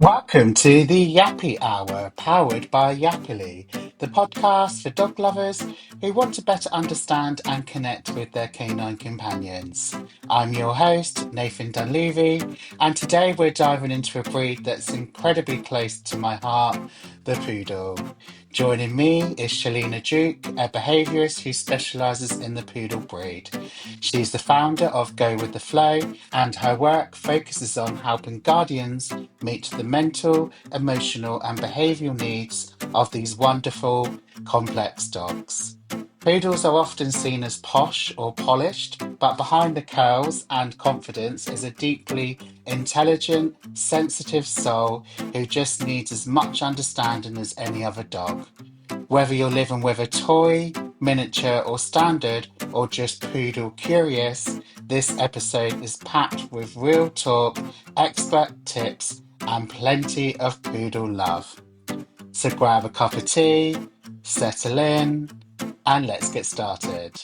Welcome to the Yappy Hour, powered by Yappily, the podcast for dog lovers who want to better understand and connect with their canine companions. I'm your host, Nathan Dunleavy, and today we're diving into a breed that's incredibly close to my heart, the poodle. Joining me is Shelina Duke, a behaviourist who specialises in the poodle breed. She's the founder of Go With The Flow, and her work focuses on helping guardians meet the mental, emotional, and behavioural needs of these wonderful, complex dogs. Poodles are often seen as posh or polished, but behind the curls and confidence is a deeply intelligent, sensitive soul who just needs as much understanding as any other dog. Whether you're living with a toy, miniature, or standard, or just poodle curious, this episode is packed with real talk, expert tips, and plenty of poodle love. So grab a cup of tea, settle in, and let's get started.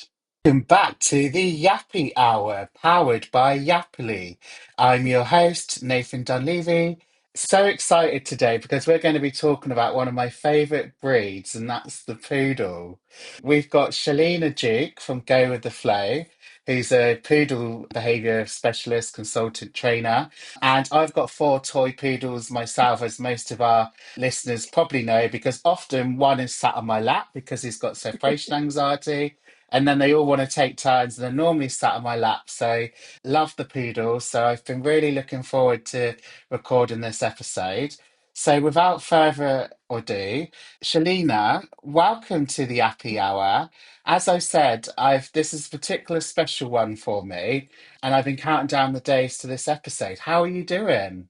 Welcome back to the Yappy Hour, powered by Yappily. I'm your host, Nathan Dunleavy. So excited today because we're going to be talking about one of my favourite breeds, and that's the poodle. We've got Shelina Duke from Go With The Flow, who's a poodle behaviour specialist, consultant, trainer. And I've got four toy poodles myself, as most of our listeners probably know, because often one is sat on my lap because he's got separation anxiety, and then they all want to take turns, and they're normally sat on my lap. So love the poodles. So I've been really looking forward to recording this episode. So without further ado, Shalina, welcome to the Appy Hour. As I said, I've this is a particular special one for me, and I've been counting down the days to this episode. How are you doing?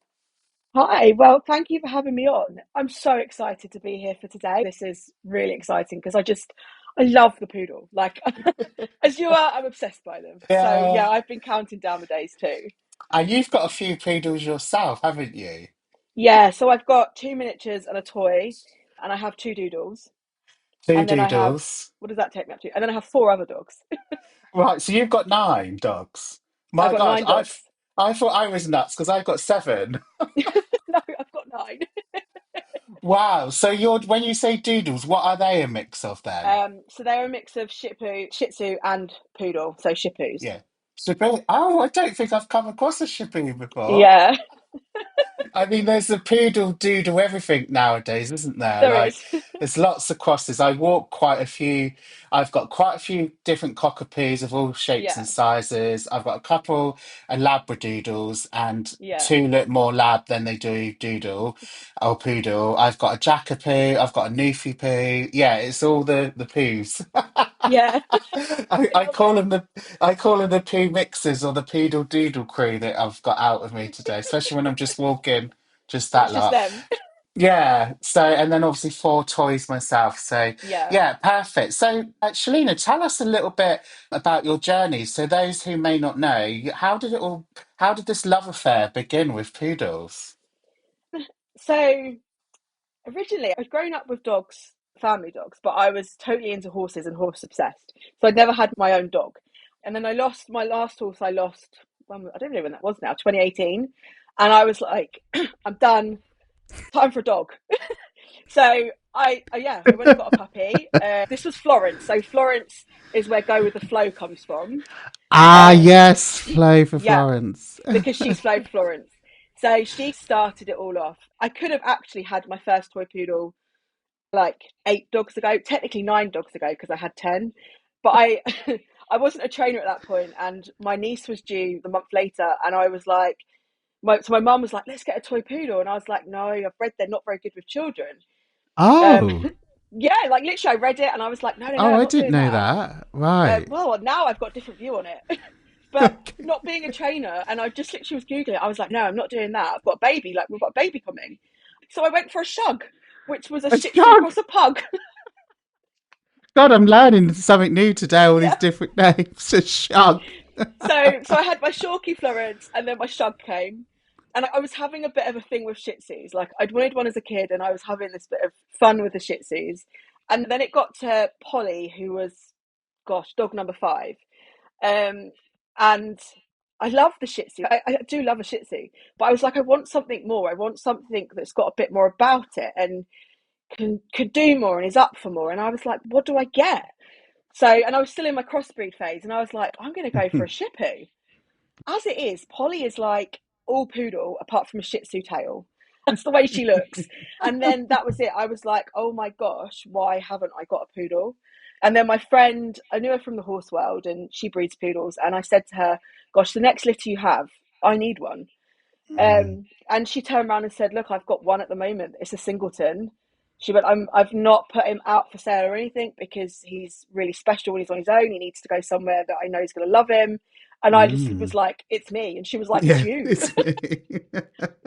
Hi, well, thank you for having me on. I'm so excited to be here for today. This is really exciting because I love the poodle. Like, as you are, I'm obsessed by them. So, Yeah. yeah, I've been counting down the days too. And you've got a few poodles yourself, haven't you? Yeah, so I've got two miniatures and a toy, and I have two doodles. Two And then I have, doodles. what does that take me up to? And then I have four other dogs. Right, so you've got nine dogs. I've My got God, nine dogs. I thought I was nuts because I've got seven. No, I've got nine. Wow. So you're when you say doodles, what are they a mix of then? So they're a mix of Shih Tzu, and Poodle, so Shih-Tzus. Yeah. Shippy. Oh, I don't think I've come across a Shippy before. Yeah, I mean, there's a poodle doodle everything nowadays, isn't there? there Like, is. there's lots of crosses. I walk quite a few. I've got quite a few different cockapoos of all shapes and Yeah, sizes. I've got a couple of labradoodles and yeah. two look more lab than they do doodle or poodle. I've got a jackapoo. I've got a newfie poo. Yeah, it's all the poos. Yeah, I, I I love call it. them I call them the poo mixers or the poodle doodle crew that I've got out with me today, especially when I'm just walking, just And that it's just lot. them. Yeah. So, and then obviously four toys myself. So, Yeah. yeah, perfect. So, Shalina, tell us a little bit about your journey. So, those who may not know, how did this love affair begin with poodles? So originally, I'd grown up with dogs, family dogs, but I was totally into horses and horse obsessed. So I'd never had my own dog. And then I lost my last horse. I don't know when that was now, 2018. And I was like, I'm done. Time for a dog. So I went and got a puppy. This was Florence. So Florence is where Go With The Flow comes from. Ah, Um, yes, Flo for yeah, Florence. because she's Flo Florence. So she started it all off. I could have actually had my first toy poodle like 8 dogs ago, technically 9 dogs ago because I had 10. But I I wasn't a trainer at that point, and my niece was due the month later, and I was like, my mum was like, let's get a toy poodle, and I was like, no, I've read they're not very good with children. Um, Oh, yeah, like literally, I read it, and I was like, no, no, no, oh, I'm I not didn't doing know that. that. Right. Well, now I've got a different view on it. But not being a trainer, and I just literally was googling it. I was like, no, I'm not doing that. I've got a baby. Like we've got a baby coming. So I went for a shug, which was a A Shih Tzu shug. cross a pug. God, I'm learning something new today. All these Yeah. different names. A shug. So I had my Shorky Florence, and then my shug came. And I was having a bit of a thing with Shih Tzus. Like I'd wanted one as a kid, and I was having this bit of fun with the Shih Tzus. And then it got to Polly, who was, gosh, dog number 5. Um, and I love the Shih Tzu. I do love a Shih Tzu, but I was like, I want something more. I want something that's got a bit more about it and can do more and is up for more. And I was like, what do I get? So, and I was still in my crossbreed phase, and I was like, I'm going to go for a Shih Tzu. As it is, Polly is like all poodle apart from a Shih Tzu tail. That's the way she looks. And then that was it. I was like, oh my gosh, why haven't I got a poodle? And then my friend, I knew her from the horse world and she breeds poodles. And I said to her, gosh, the next litter you have, I need one. Mm. And she turned around and said, look, I've got one at the moment. It's a singleton. She went, I've not put him out for sale or anything because he's really special when he's on his own. He needs to go somewhere that I know is going to love him. And I just was Mm. like, it's me. And she was like, it's Yeah, you. it's me.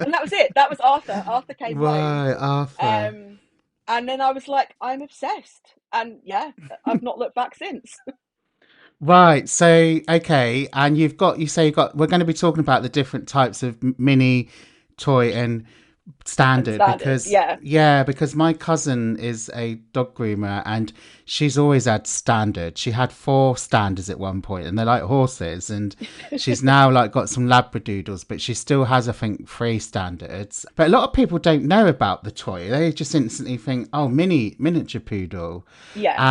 And that was it. That was Arthur. Arthur came home. Right, Arthur. Um, and then I was like, I'm obsessed. And yeah, I've not looked back since. Right. So, okay. And you say we're going to be talking about the different types of mini toy and And standard standard. because Yeah. yeah, because my cousin is a dog groomer and she's always had standard. She had four standards at one point and they're like horses, and she's now like got some labradoodles, but she still has, I think, three standards. But a lot of people don't know about the toy. They just instantly think, oh, miniature poodle. Yeah.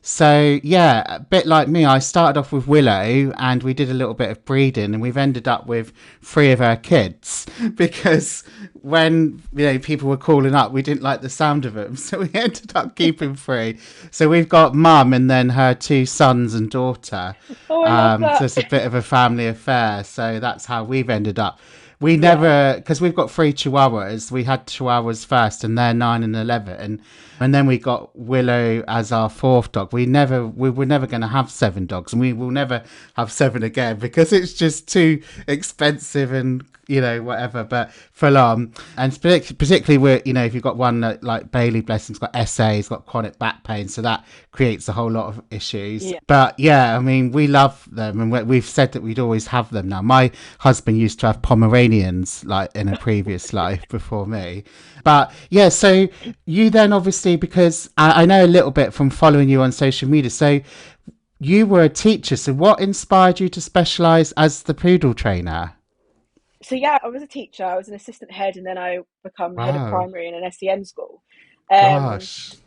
So yeah, a bit like me, I started off with Willow and we did a little bit of breeding and we've ended up with three of her kids because when people were calling up, we didn't like the sound of them, so we ended up keeping three. So we've got mum and then her two sons and daughter. Oh, I love So that. it's a bit of a family affair. So that's how we've ended up. We Yeah. never, because we've got three chihuahuas. We had chihuahuas first, and they're 9 and 11, and then we got Willow as our fourth dog. We were never going to have seven dogs, and we will never have seven again because it's just too expensive and whatever. But full on, and particularly if you've got one that, like Bailey, bless him's got SA, he's got chronic back pain, so that creates a whole lot of issues. Yeah. But yeah, I mean, we love them, and we've said that we'd always have them. Now, my husband used to have Pomeranians like in a previous life before me. But yeah, so you then obviously, because I know a little bit from following you on social media, so you were a teacher. So what inspired you to specialise as the poodle trainer? So yeah, I was a teacher. I was an assistant head, and then I become head of Wow, primary in an SEN school. Um, gosh.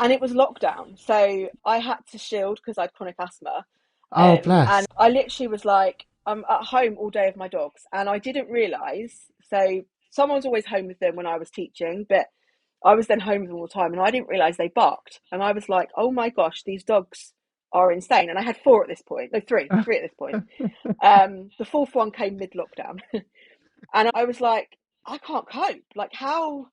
and it was lockdown, so I had to shield because I had chronic asthma. Oh, And bless. I literally was like, I'm at home all day with my dogs, and I didn't realise. So someone was always home with them when I was teaching, but I was then home with them all the time, and I didn't realise they barked. And I was like, oh my gosh, these dogs are insane. And I had four at this point, no, three at this point. The fourth one came mid lockdown. And I was like, I can't cope. Like, how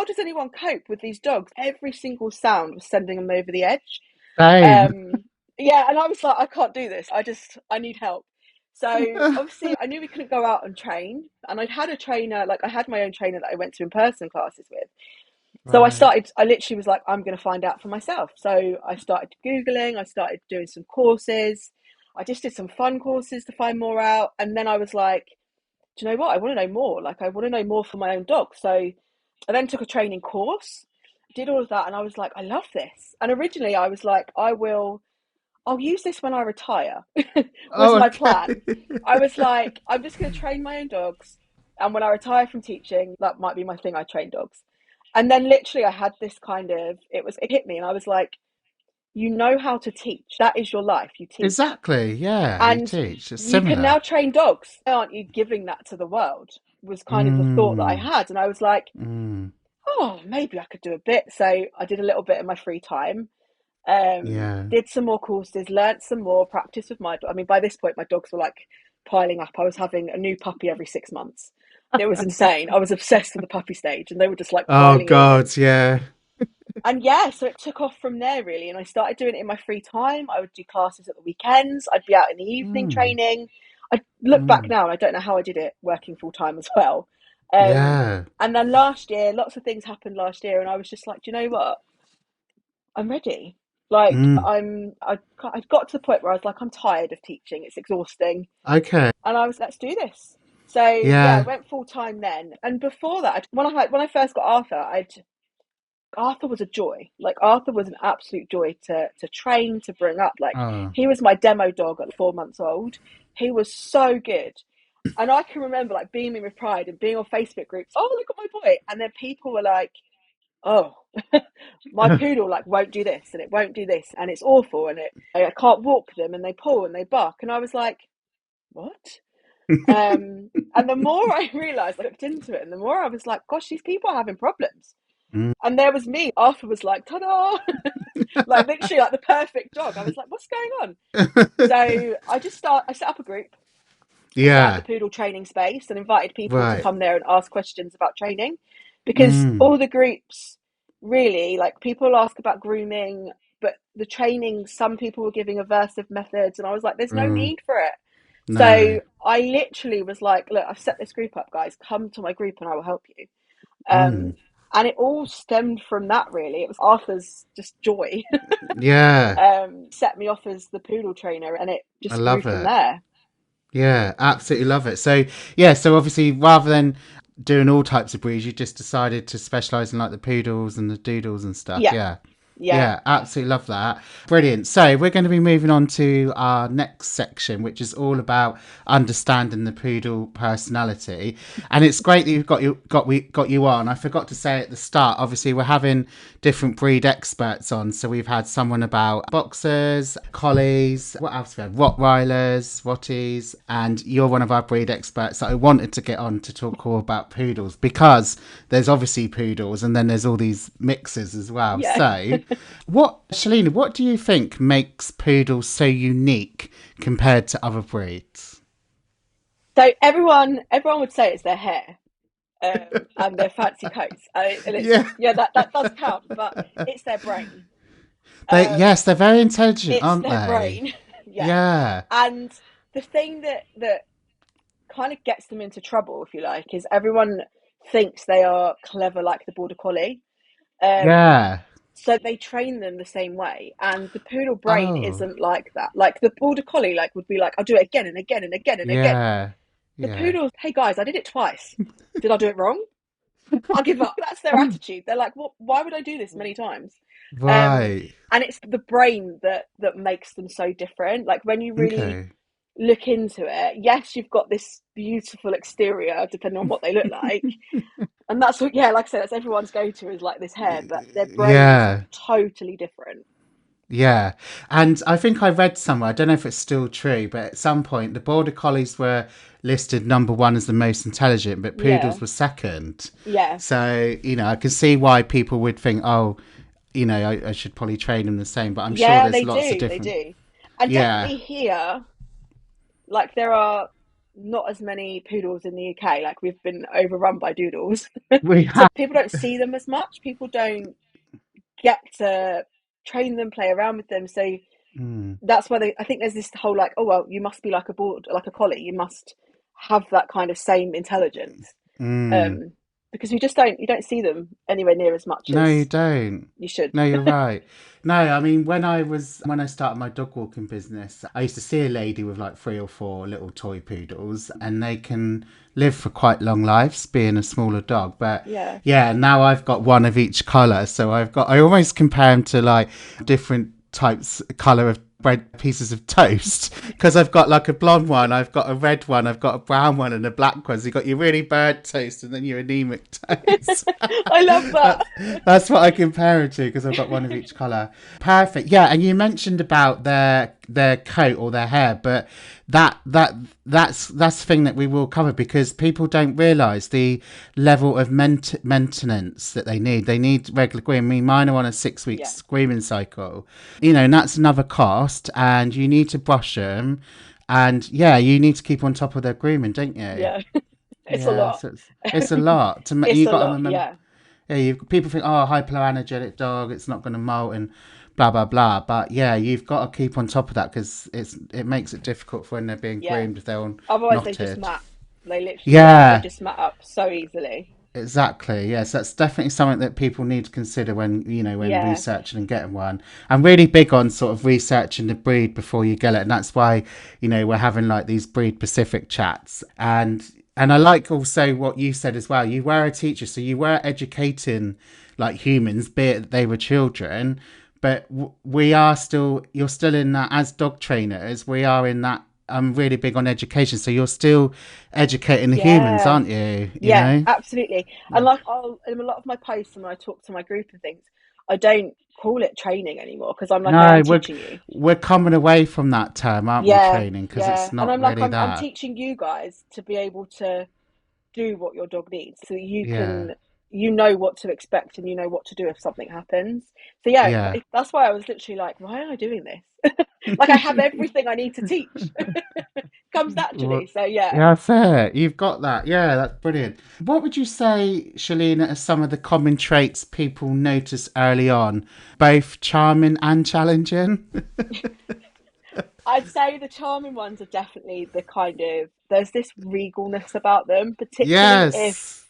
does anyone cope with these dogs? Every single sound was sending them over the edge. Same. Um, yeah, and I was like, I can't do this. I need help. So obviously, I knew we couldn't go out and train, and I'd had a trainer, like I had my own trainer that I went to in person classes with. So Right. I literally was like, I'm going to find out for myself. So I started Googling, I started doing some courses. I just did some fun courses to find more out. And then I was like, do you know what? I want to know more. Like, I want to know more for my own dog. So I then took a training course, did all of that, and I was like, I love this. And originally I was like, I'll use this when I retire, was Oh, my okay. plan. I was like, I'm just going to train my own dogs. And when I retire from teaching, that might be my thing. I train dogs. And then literally I had this it hit me, and I was like, you know how to teach. That is your life. You teach. Exactly. Yeah, you And teach. It's you can similar. now train dogs. Why aren't you giving that to the world? Was kind of the thought that I Mm, had. And I was like, mm, oh, maybe I could do a bit. So I did a little bit in my free time. yeah. Did some more courses, learnt some more, practice with I mean, by this point, my dogs were like piling up. I was having a new puppy every 6 months. It was insane. I was obsessed with the puppy stage, and they were just like Oh, piling in. God. Yeah. And yeah, so it took off from there really. And I started doing it in my free time. I would do classes at the weekends. I'd be out in the evening Mm, training. I look back mm, now and I don't know how I did it working full time as well. Um, yeah. and then last year, lots of things happened last year, and I was just like, do you know what? I'm ready. Like Mm, I got to the point where I was like, I'm tired of teaching. It's exhausting. okay. And I was, let's do this. So yeah, I Yeah. went full time then. And before that, when I first got Arthur was a joy. Like Arthur was an absolute joy to train, to bring up. Like Oh, he was my demo dog at 4 months old. He was so good. And I can remember like beaming with pride and being on Facebook groups. Oh, look at my boy! And then people were like, "Oh, my poodle like won't do this and it won't do this and it's awful and I can't walk them and they pull and they bark." And I was like, "What?" And the more I realised, I looked into it, and the more I was like, "Gosh, these people are having problems." Mm. And there was me afterwards, like, "Ta-da!" Like literally like the perfect dog. I was like, "What's going on?" So I set up a group. I set up the Yeah. Poodle Training Space and invited people to Right. come there and ask questions about training, because Mm. all the groups really, like, people ask about grooming, but the training, some people were giving aversive methods, and I was like, there's no Mm. need for it. No. So I literally was like, look, I've set this group up, guys. Come to my group and I will help you. Mm. And it all stemmed from that, really. It was Arthur's just joy Yeah. set me off as the poodle trainer, and it I just grew love from it. there. Yeah, absolutely love it. So yeah, so obviously rather than doing all types of breeds, you just decided to specialize in like the poodles and the doodles and stuff. Yeah, Yeah. yeah, Yeah, absolutely love that. Brilliant. So we're going to be moving on to our next section, which is all about understanding the poodle personality. And it's great that you've got you on. I forgot to say at the start. Obviously, we're having different breed experts on. So we've had someone about boxers, collies. What else we had? Rottweilers, Rotties, and you're one of our breed experts that I wanted to get on to talk all about poodles, because there's obviously poodles and then there's all these mixes as well. yeah. So Shelina, what do you think makes poodles so unique compared to other breeds? So everyone would say it's their hair, and their fancy coats, and it's Yeah. yeah, that does count, but it's their brain. Yes, they're very intelligent, It's aren't their they? brain, yeah. Yeah. And the thing that kind of gets them into trouble, if you like, is everyone thinks they are clever like the border collie. Um, Yeah. so they train them the same way, and the poodle brain Oh. isn't like that. Like the border collie, like would be like, "I'll do it again and again and again and again." Yeah. The Yeah. poodles, "Hey guys, I did it twice. Did I do it wrong? I'll give up." That's their attitude. They're like, "What? Why would I do this many times?" Um, Right. and it's the brain that makes them so different. Like when you really Okay. look into it, yes, you've got this beautiful exterior, depending on what they look like, and that's what, yeah, like I said, that's everyone's go-to is like this hair, but their brain is Yeah. totally different. Yeah, and I think I read somewhere, I don't know if it's still true, but at some point the border collies were listed number one as the most intelligent, but Yeah, poodles were second. yeah, So, I can see why people would think, oh, I should probably train them the same, but I'm sure yeah, there's they lots of do, they different. do, and Yeah, definitely here, like there are not as many poodles in the UK. Like we've been overrun by doodles, we so have. people don't see them as much. People don't get to train them, play around with them. So Mm, that's why I think there's this whole like, oh well, you must be like a like a collie. You must have that kind of same intelligence, mm. um, because you don't see them anywhere near as much No, you as don't. you should. No, you're right. No, I mean when I started my dog walking business, I used to see a lady with like 3 or 4 little toy poodles, and they can live for quite long lives being a smaller dog. But Yeah, yeah, now I've got one of each color, so I almost compare them to like different types color of bread pieces of toast, because I've got like a blonde one, I've got a red one, I've got a brown one, and a black one. So you got your really burnt toast and then your anemic toast. I love that. That's what I compare it to, because I've got one of each color. Perfect. Yeah, and you mentioned about their coat or their hair, but that's the thing that we will cover, because people don't realize the level of maintenance that they need. They need regular grooming. I mean, mine are on a 6 week Yeah, grooming cycle, and that's another cost, and you need to brush them, and yeah, you need to keep on top of their grooming, don't you? yeah, it's a Yeah, lot. so it's a lot to It's you a got to lot. remember. Yeah, Yeah, people think, oh, hypoallergenic dog, it's not going to molt and blah blah blah. But yeah, you've got to keep on top of that, because it makes it difficult for when they're being yeah. groomed if they're all Otherwise, they just knotted. mat. They literally, yeah, they Yeah, just mat up so easily. exactly. Yes, that's definitely something that people need to consider when Yeah, researching and getting one. I'm really big on sort of researching the breed before you get it, and that's why we're having like these breed specific chats. And I like also what you said as well. You were a teacher, so you were educating like humans, be it they were children, but we are still. You're still in that as dog trainers. We are in that really big on education. So you're still educating the humans, Yeah, aren't you? You yeah, know? absolutely. And like, in a lot of my posts and when I talk to my group and things, I don't call it training anymore because I'm like, I No, am teaching you. we're coming away from that term, aren't we? Yeah, Training, because it's yeah. And not I'm like, really I'm that. teaching you guys to be able to do what your dog needs so that you Yeah, can, you know what to expect and you know what to do if something happens. So yeah, yeah. that's why I was literally like, why am I doing this? Like I have everything I need to teach. Comes Well, naturally. So yeah. yeah, fair. You've got that. Yeah, that's brilliant. What would you say, Shelina, are some of the common traits people notice early on, both charming and challenging? I'd say the charming ones are definitely the kind of, there's this regalness about them, particularly if Yes.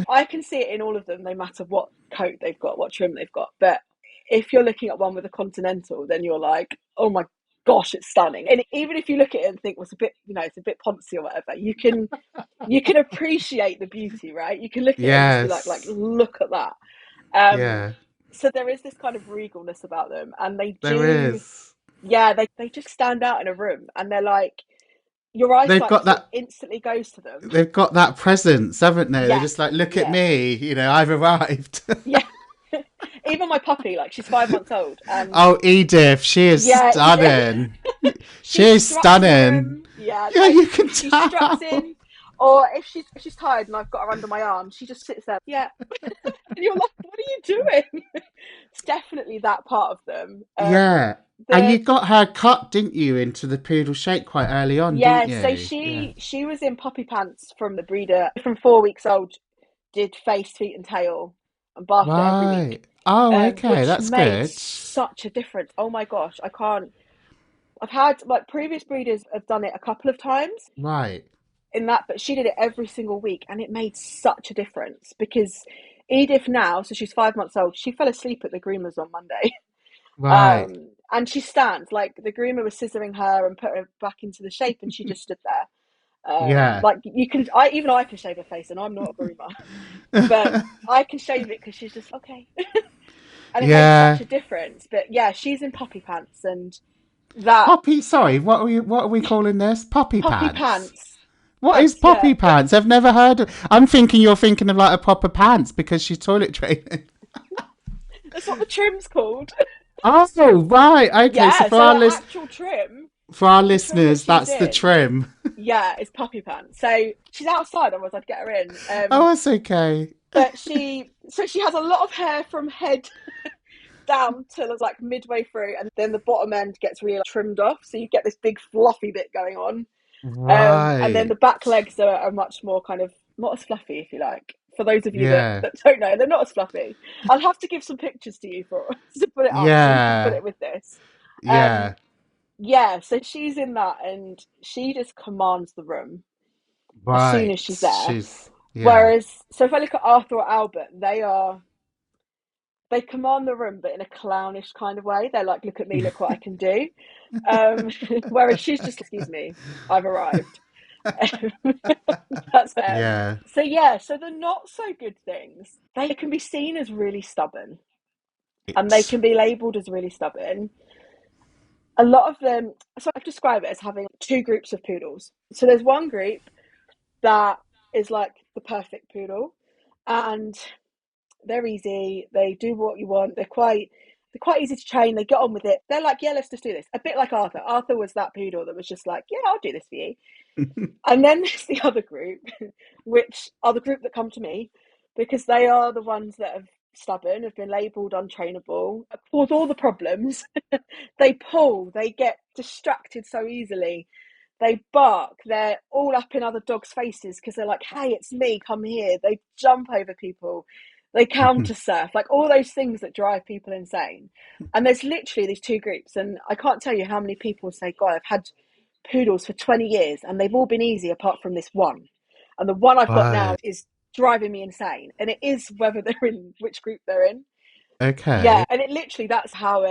I can see it in all of them, no matter what coat they've got, what trim they've got. But if you're looking at one with a continental, then you're like, oh my gosh, it's stunning. And even if you look at it and think, well, it's a bit, it's a bit poncy or whatever, you can appreciate the beauty, right? You can look at it and just be like, Yes. look at that. Um, Yeah, so there is this kind of regalness about them, and they there do, is. yeah, they just stand out in a room, and they're like, your They've eyesight got sort of that. instantly goes to them. They've got that presence, haven't they? They're Yeah, just like, look at yeah, me. I've arrived. yeah. Even my puppy, like she's 5 months old, and Oh, Edith, she is yeah, Edith, stunning. She she is struts in the stunning. room. Yeah, Yeah, like you can she struts tell. in, or if she's tired and I've got her under my arm, she just sits there. Yeah, and you're like, what are you doing? It's definitely that part of them. Yeah. And you The got her cut, didn't you, into the poodle shape quite early on, didn't Yeah, so you? Yeah. she was in puppy pants from the breeder from 4 weeks old. Did face, feet, and tail, and bathed it every week, Right. Oh, okay. which That's made good. such a difference. Oh my gosh, I can't. I've had like previous breeders have done it a couple of times Right. in that, but she did it every single week, and it made such a difference because Edith now, so she's 5 months old. She fell asleep at the groomers on Monday. Right. And she stands like the groomer was scissoring her and put her back into the shape, and she just stood there. Yeah. Like you can, I can shave her face, and I'm not a groomer, but I can shave it because she's just okay, and it made Yeah. such a difference. But yeah, she's in puppy pants, and that Poppy, sorry, what are we calling this? Poppy puppy pants. pants, What is pants, yeah, poppy pants? I've never heard of. I'm thinking you're thinking of like a proper pants because she's toilet training. that's what the trim's called. Oh, right. Okay, so Yeah, so the actual trim, for our the trim that listeners, she's that's the in, trim. yeah, is puppy pants. So she's outside, otherwise I'd get her in. Oh, that's okay. But she has a lot of hair from head down till it's like midway through, and then the bottom end gets really trimmed off, so you get this big fluffy bit going on. And then Right. the back legs are much more kind of not as fluffy, if you like. For those of you Yeah. that don't know, they're not as fluffy. I'll have to give some pictures to you for to put it up so you can put Yeah. it with this. Um, Yeah. yeah, so she's in that, and she just commands the room as soon Right. as she's there. She's yeah. Whereas, so if I look at Arthur or Albert, they command the room, but in a clownish kind of way. They're like, look at me, look what I can do. Um, whereas she's just, excuse me, I've arrived. That's Yeah. so yeah, so the not so good things, they can be seen as really stubborn, and they Right. can be labeled as really stubborn. A lot of them, so I describe it as having two groups of poodles. So there's one group that is like the perfect poodle, and they're easy. They do what you want. They're quite easy to train. They get on with it. They're like, yeah, let's just do this. A bit like Arthur. Arthur was that poodle that was just like, yeah, I'll do this for you. And then there's the other group, which are the group that come to me because they are the ones that have stubborn, have been labelled untrainable, cause all the problems. They pull, they get distracted so easily. They bark, they're all up in other dogs' faces because they're like, hey, it's me, come here. They jump over people, they counter surf, like all those things that drive people insane. And there's literally these two groups, and I can't tell you how many people say, God, I've had poodles for 20 years and they've all been easy apart from this one. And the one I've got now Right. is driving me insane. And it is whether they're in which group they're in. Yeah. Okay. And it literally, that's how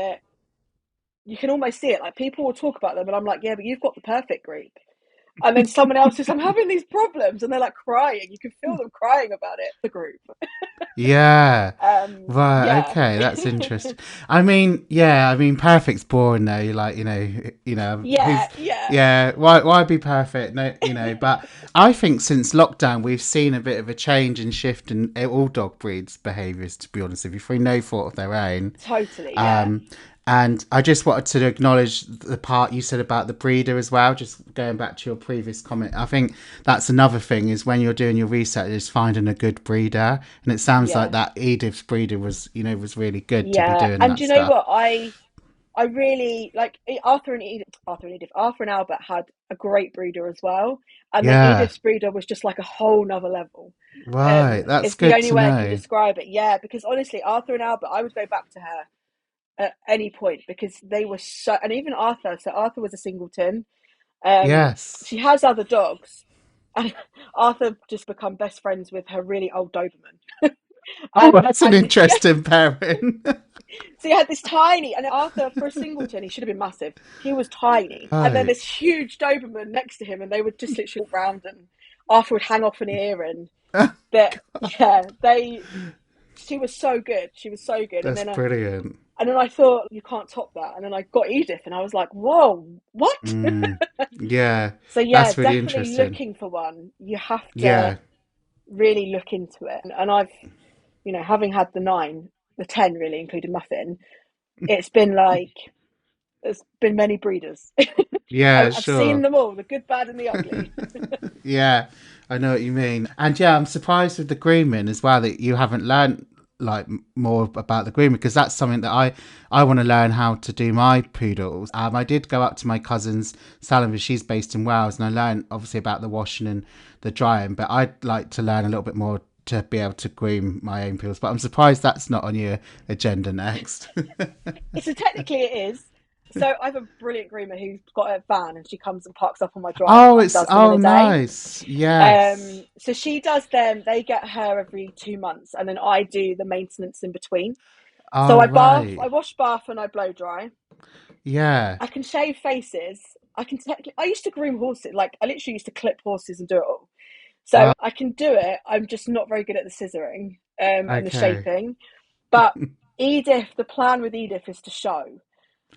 you can almost see it. Like people will talk about them and I'm like, yeah, but you've got the perfect group. And then someone else says, I'm having these problems. And they're like crying. You can feel them crying about it, the group. Yeah. Right, Yeah. okay, that's interesting. I mean, yeah, I mean perfect's boring though. You like, Yeah, who's yeah. yeah, why be perfect? No, but I think since lockdown we've seen a bit of a change and shift in all dog breeds' behaviours, to be honest with you, through no fault of their own. Totally, yeah. Um, and I just wanted to acknowledge the part you said about the breeder as well. Just going back to your previous comment, I think that's another thing is when you're doing your research, is finding a good breeder. And it sounds like Yeah. that Edith's breeder was really good to be Yeah. doing And that you know stuff. what? I really like Arthur and Albert had a great breeder as well. And then Yeah, Edith's breeder was just like a whole nother level. right. That's It's the good only to way I can know. describe it. Yeah, because honestly, Arthur and Albert, I would go back to her at any point because they were so, and even Arthur. So Arthur was a singleton. Yes. She has other dogs, and Arthur just become best friends with her really old Doberman. Oh, and that's an and yeah, interesting pairing. so you had this tiny, and Arthur for a singleton, he should have been massive. He was tiny, and then Right. this huge Doberman next to him, and they would just literally walk round, and Arthur would hang off an ear, and that yeah, they. She was so good. She was so good, That's brilliant. and then I thought you can't top that, and then I got Edith, and I was like, whoa, what? Mm, yeah, So yeah, that's really definitely interesting. looking for one. You have to Yeah. really look into it, and I've having had the 10 really, including Muffin, it's been like there's been many breeders. Yeah, I've seen sure. them all, the good, bad, and the ugly. Yeah, I know what you mean. And yeah, I'm surprised with the grooming as well that you haven't learned like more about the grooming because that's something that I want to learn how to do my poodles. I did go up to my cousin's salon, she's based in Wales, and I learned obviously about the washing and the drying, but I'd like to learn a little bit more to be able to groom my own poodles. But I'm surprised that's not on your agenda next. So technically it is. So I have a brilliant groomer who's got a van, and she comes and parks up on my drive Oh, and it's does them in oh a day. nice. Yes. So she does them. They get her every 2 months, and then I do the maintenance in between. So Oh right. I wash, bath, and I blow dry. Yeah. I can shave faces. I used to groom horses. Like I literally used to clip horses and do it all. So Wow. I can do it. I'm just not very good at the scissoring and the Okay. shaping. But Edith, the plan with Edith is to show.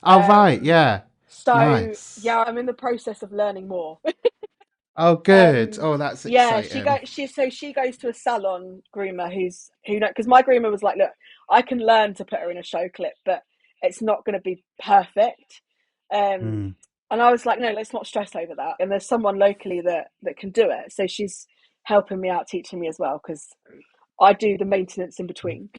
Oh right. Um, Yeah. so Nice. yeah, I'm in the process of learning more. Oh good. Oh, that's Yeah, exciting. she goes to a salon groomer who know because my groomer was like, look, I can learn to put her in a show clip, but it's not going to be perfect. Um, Mm. and I was like, no, let's not stress over that. And there's someone locally that can do it, so she's helping me out, teaching me as well because I do the maintenance in between.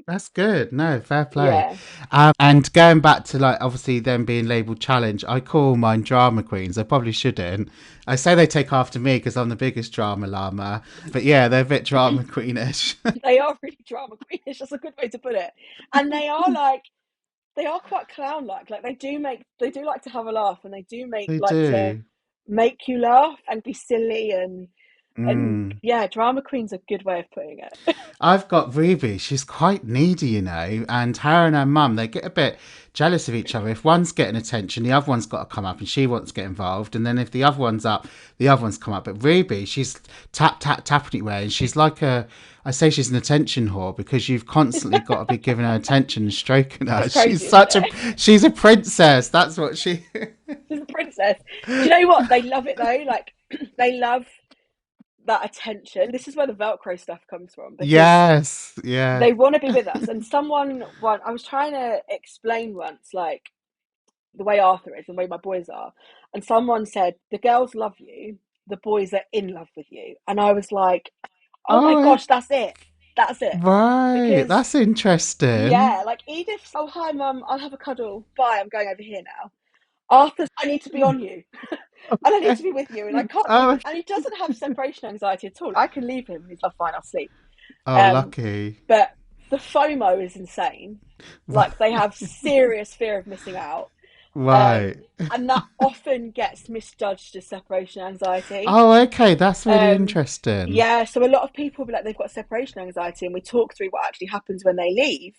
That's good. No, fair play. Yeah. And going back to like obviously them being labelled challenge, I call mine drama queens. I probably shouldn't. I say they take after me because I'm the biggest drama llama. But yeah, they're a bit drama queenish. They are really drama queenish. That's a good way to put it. And they are quite clown like they do like to have a laugh, and they do They like to do. make you laugh and be silly, and Mm. yeah, drama queen's a good way of putting it. I've got Ruby. She's quite needy, and her and her mum, they get a bit jealous of each other. If one's getting attention, the other one's got to come up and she wants to get involved. And then if the other one's up, the other one's come up. But Ruby, she's tapping it away. And she's like I say she's an attention whore because you've constantly got to be giving her attention and stroking her. It's crazy, isn't it? She's a princess. That's what she. She's a princess. Do you know what, they love it though? Like they love that attention. This is where the Velcro stuff comes from because Yes. Yeah. they want to be with us. And I was trying to explain once, like the way Arthur is and the way my boys are, and someone said the girls love you, the boys are in love with you, and I was like, oh my Oh, gosh, that's it, right. because That's interesting. yeah, like Edith's, oh hi mum, I'll have a cuddle, bye, I'm going over here now. Arthur's, I need to be on you, and I need to be with you, and I can't be Oh, with, and he doesn't have separation anxiety at all. I can leave him and he's like, fine, I'll sleep. oh, um lucky. but the FOMO is insane. Like they have serious fear of missing out. Right. And that often gets misjudged as separation anxiety. Oh, okay. That's really Um, interesting. yeah, so a lot of people be like they've got separation anxiety, and we talk through what actually happens when they leave.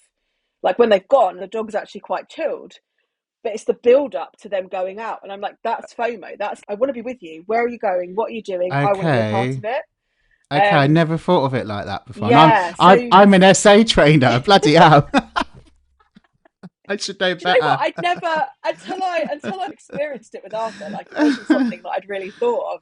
Like when they've gone, the dog's actually quite chilled. but it's the build up to them going out. And I'm like, that's FOMO. That's, I want to be with you. Where are you going? What are you doing? I want to be a part Okay. of it. Okay, I Um, never thought of it like that before. And I'm yeah. So I'm I'm an SA trainer. Bloody hell. I should know do you know what? better. I'd never until I experienced it with Arthur. Like it wasn't something that I'd really thought of.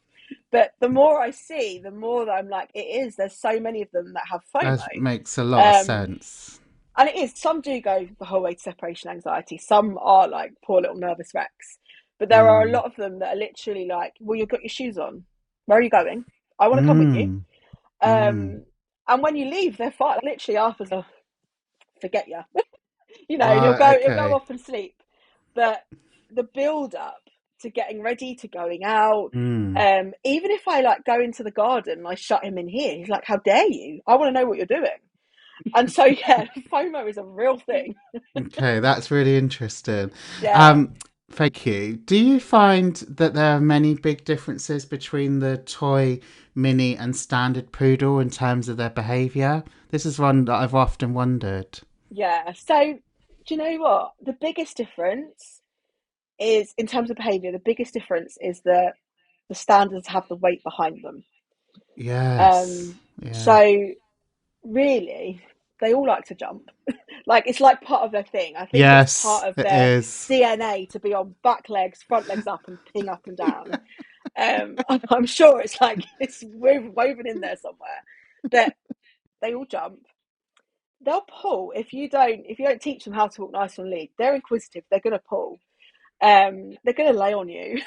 But the more I see, the more that I'm like, it is. There's so many of them that have That FOMO. makes a lot of Um, sense. and it is. Some do go the whole way to separation anxiety. Some are like poor little nervous wrecks. But there are a Mm. lot of them that are literally like, well, you've got your shoes on. Where are you going? I want to come with you. Mm. Mm. Um, and when you leave, they're fine. Literally, Arthur's like, forget you. Right, He'll go okay. off and sleep. But the build up to getting ready to going out, Mm. even if I like go into the garden and I shut him in here, he's like, how dare you? I want to know what you're doing. And so yeah, FOMO is a real thing. Okay, that's really interesting. Yeah. Um, Thank you. Do you find that there are many big differences between the toy, mini, and standard poodle in terms of their behaviour? This is one that I've often wondered. Yeah. So do you know what? The biggest difference is in terms of behaviour, the biggest difference is that the standards have the weight behind them. Yes. Yeah. So really, they all like to jump. Like it's like part of their thing. I think it's Yes, part of it their is. DNA to be on back legs, front legs up, and ping up and down. I'm sure it's like it's woven in there somewhere that they all jump. They'll pull if you don't teach them how to walk nice on lead. They're inquisitive. They're going to pull. They're going to lay on you.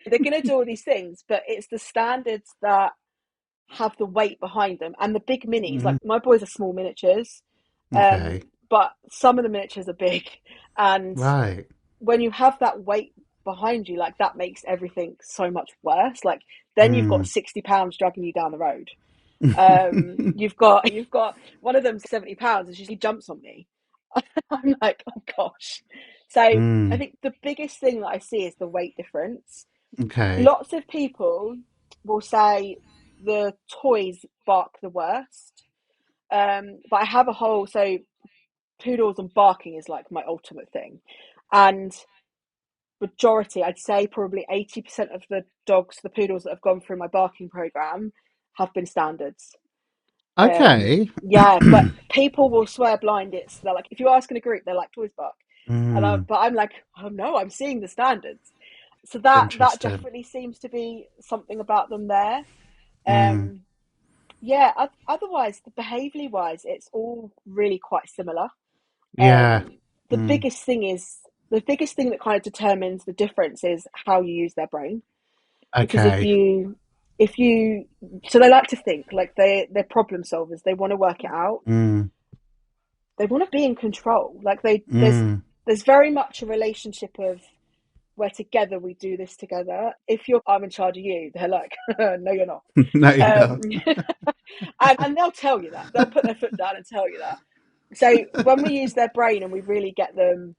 They're going to do all these things, but it's the standards that have the weight behind them. And the big minis, like Mm. my boys are small miniatures, Okay. but some of the miniatures are big. And Right. when you have that weight behind you, like that makes everything so much worse. Like then you've got Mm. 60 pounds dragging you down the road. You've got one of them 70 pounds, and she jumps on me. I'm like, oh gosh. So I Mm. think the biggest thing that I see is the weight difference. Okay. Lots of people will say the toys bark the worst. But I have a whole so poodles and barking is like my ultimate thing. And majority, I'd say probably 80% of the dogs, the poodles that have gone through my barking program have been standards. Okay. Yeah, but people will swear blind. They're like, if you ask in a group, they're like toys bark, Mm. but I'm like, oh no, I'm seeing the standards. So that Interesting. definitely seems to be something about them there. Mm. Um, yeah. Otherwise, behaviourally wise, it's all really quite similar. Yeah. Um, the Mm. biggest thing is the biggest thing that kind of determines the difference is how you use their brain. Because Okay. if you so they like to think like they're problem solvers. They want to work it out. Mm. They want to be in control. Like Mm. there's very much a relationship of where together we do this together. If you're I'm in charge of you, they're like, no, you're not. No, you're not. Um, and they'll tell you that. They'll put their foot down and tell you that. So when we use their brain and we really get them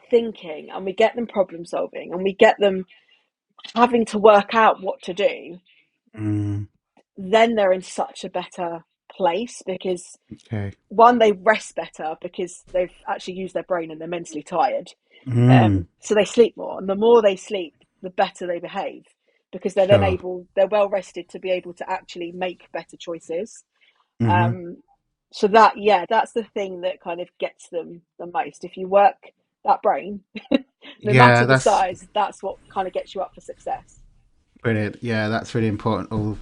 thinking and we get them problem solving and we get them having to work out what to do, Mm. then they're in such a better place because Okay. one, they rest better because they've actually used their brain and they're mentally tired. Mm. So they sleep more, and the more they sleep, the better they behave because Sure. they're well rested to be able to actually make better choices. Mm-hmm. Um, so that, yeah, that's the thing that kind of gets them the most. If you work that brain, no Yeah, matter the that's size, that's what kind of gets you up for success. brilliant. Yeah, that's really important. All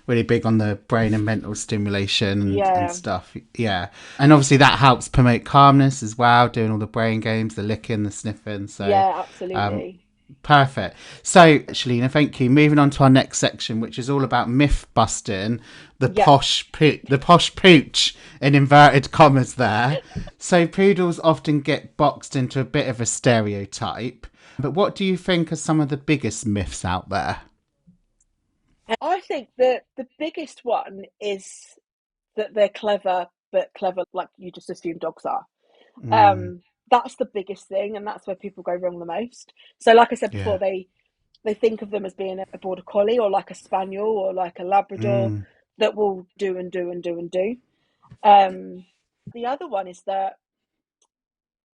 really big on the brain and mental stimulation and Yeah, stuff. Yeah. And obviously that helps promote calmness as well, doing all the brain games, the licking, the sniffing. So yeah, um, absolutely. perfect. So, Shelina, thank you. Moving on to our next section, which is all about myth busting, Yeah. the posh pooch in inverted commas there. So, poodles often get boxed into a bit of a stereotype. But what do you think are some of the biggest myths out there? I think that the biggest one is that they're clever, but clever like you just assume dogs are. Mm, That's the biggest thing, and that's where people go wrong the most. So, like I said before, yeah. they think of them as being a border collie or like a spaniel or like a Labrador Mm, that will do and do and do and do. Um, the other one is that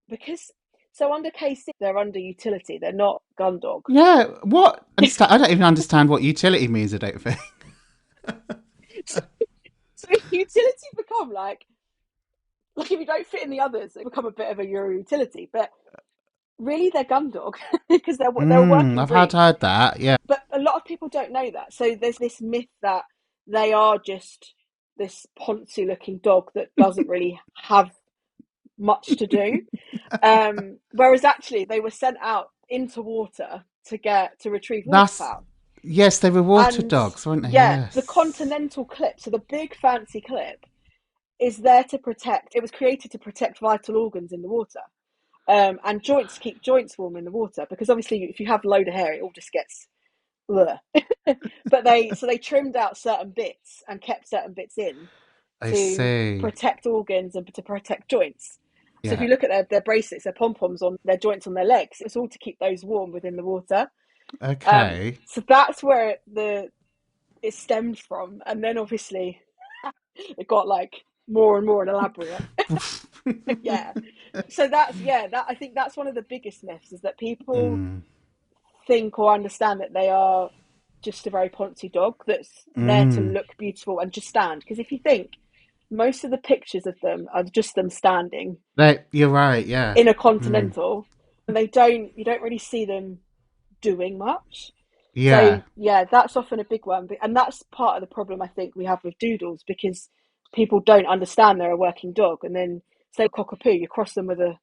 because So under K6, they're under utility. They're not gun dog. Yeah. What? Understand? I don't even understand what utility means. I don't think. so, so utility become like if you don't fit in the others, they become a bit of a Euro utility. But really, they're gun dog because they're a working I've had breed. heard that. Yeah. But a lot of people don't know that. So there's this myth that they are just this poncy looking dog that doesn't really have much to do. Whereas actually they were sent out into water to retrieve That's waterfowl. yes. They were water And dogs, weren't they? yeah, the Yes. continental clip, so the big fancy clip, is there to protect. It was created to protect vital organs in the water. And joints, keep joints warm in the water, because obviously if you have a load of hair, it all just gets ugh. But they trimmed out certain bits and kept certain bits in I to see. protect organs and to protect joints. So if Yeah. you look at their bracelets, their pom poms on their joints on their legs, it's all to keep those warm within the water. Okay. So that's where it stemmed from, and then obviously it got like more and more elaborate. Yeah. So that I think that's one of the biggest myths, is that people mm. think or understand that they are just a very poncy dog that's there to Mm. look beautiful and just stand. Because if you think, most of the pictures of them are just them standing You're right. Yeah. in a Mm. continental, and you don't really see them doing much. So Yeah. yeah, that's often a big one, and that's part of the problem I think we have with doodles, because people don't understand they're a working dog, and then say cockapoo, you cross them with a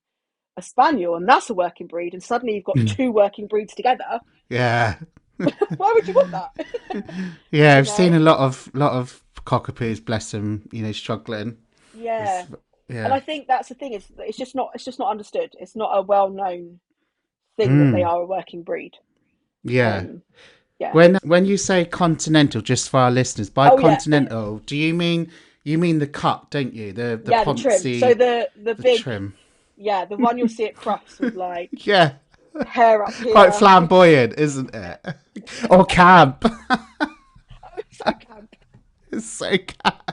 spaniel, and that's a working breed, and suddenly you've got two working breeds together. Yeah. Why would you want that? Yeah. you I've seen know? a lot of cockapoos. Bless them. Struggling. Yeah. It's, And yeah. I think that's the thing, is it's just not understood. It's not a well known thing that they Mm. are a working breed. Yeah. Um, yeah. When you say continental, just for our listeners, by Oh yeah, continental, do you mean the cut, don't you? The yeah. The trim. So poncy, the the big, trim. yeah, the one you'll see at Crufts with like Yeah. hair up Quite here. flamboyant, isn't it? Or camp. So camp. It's so camp.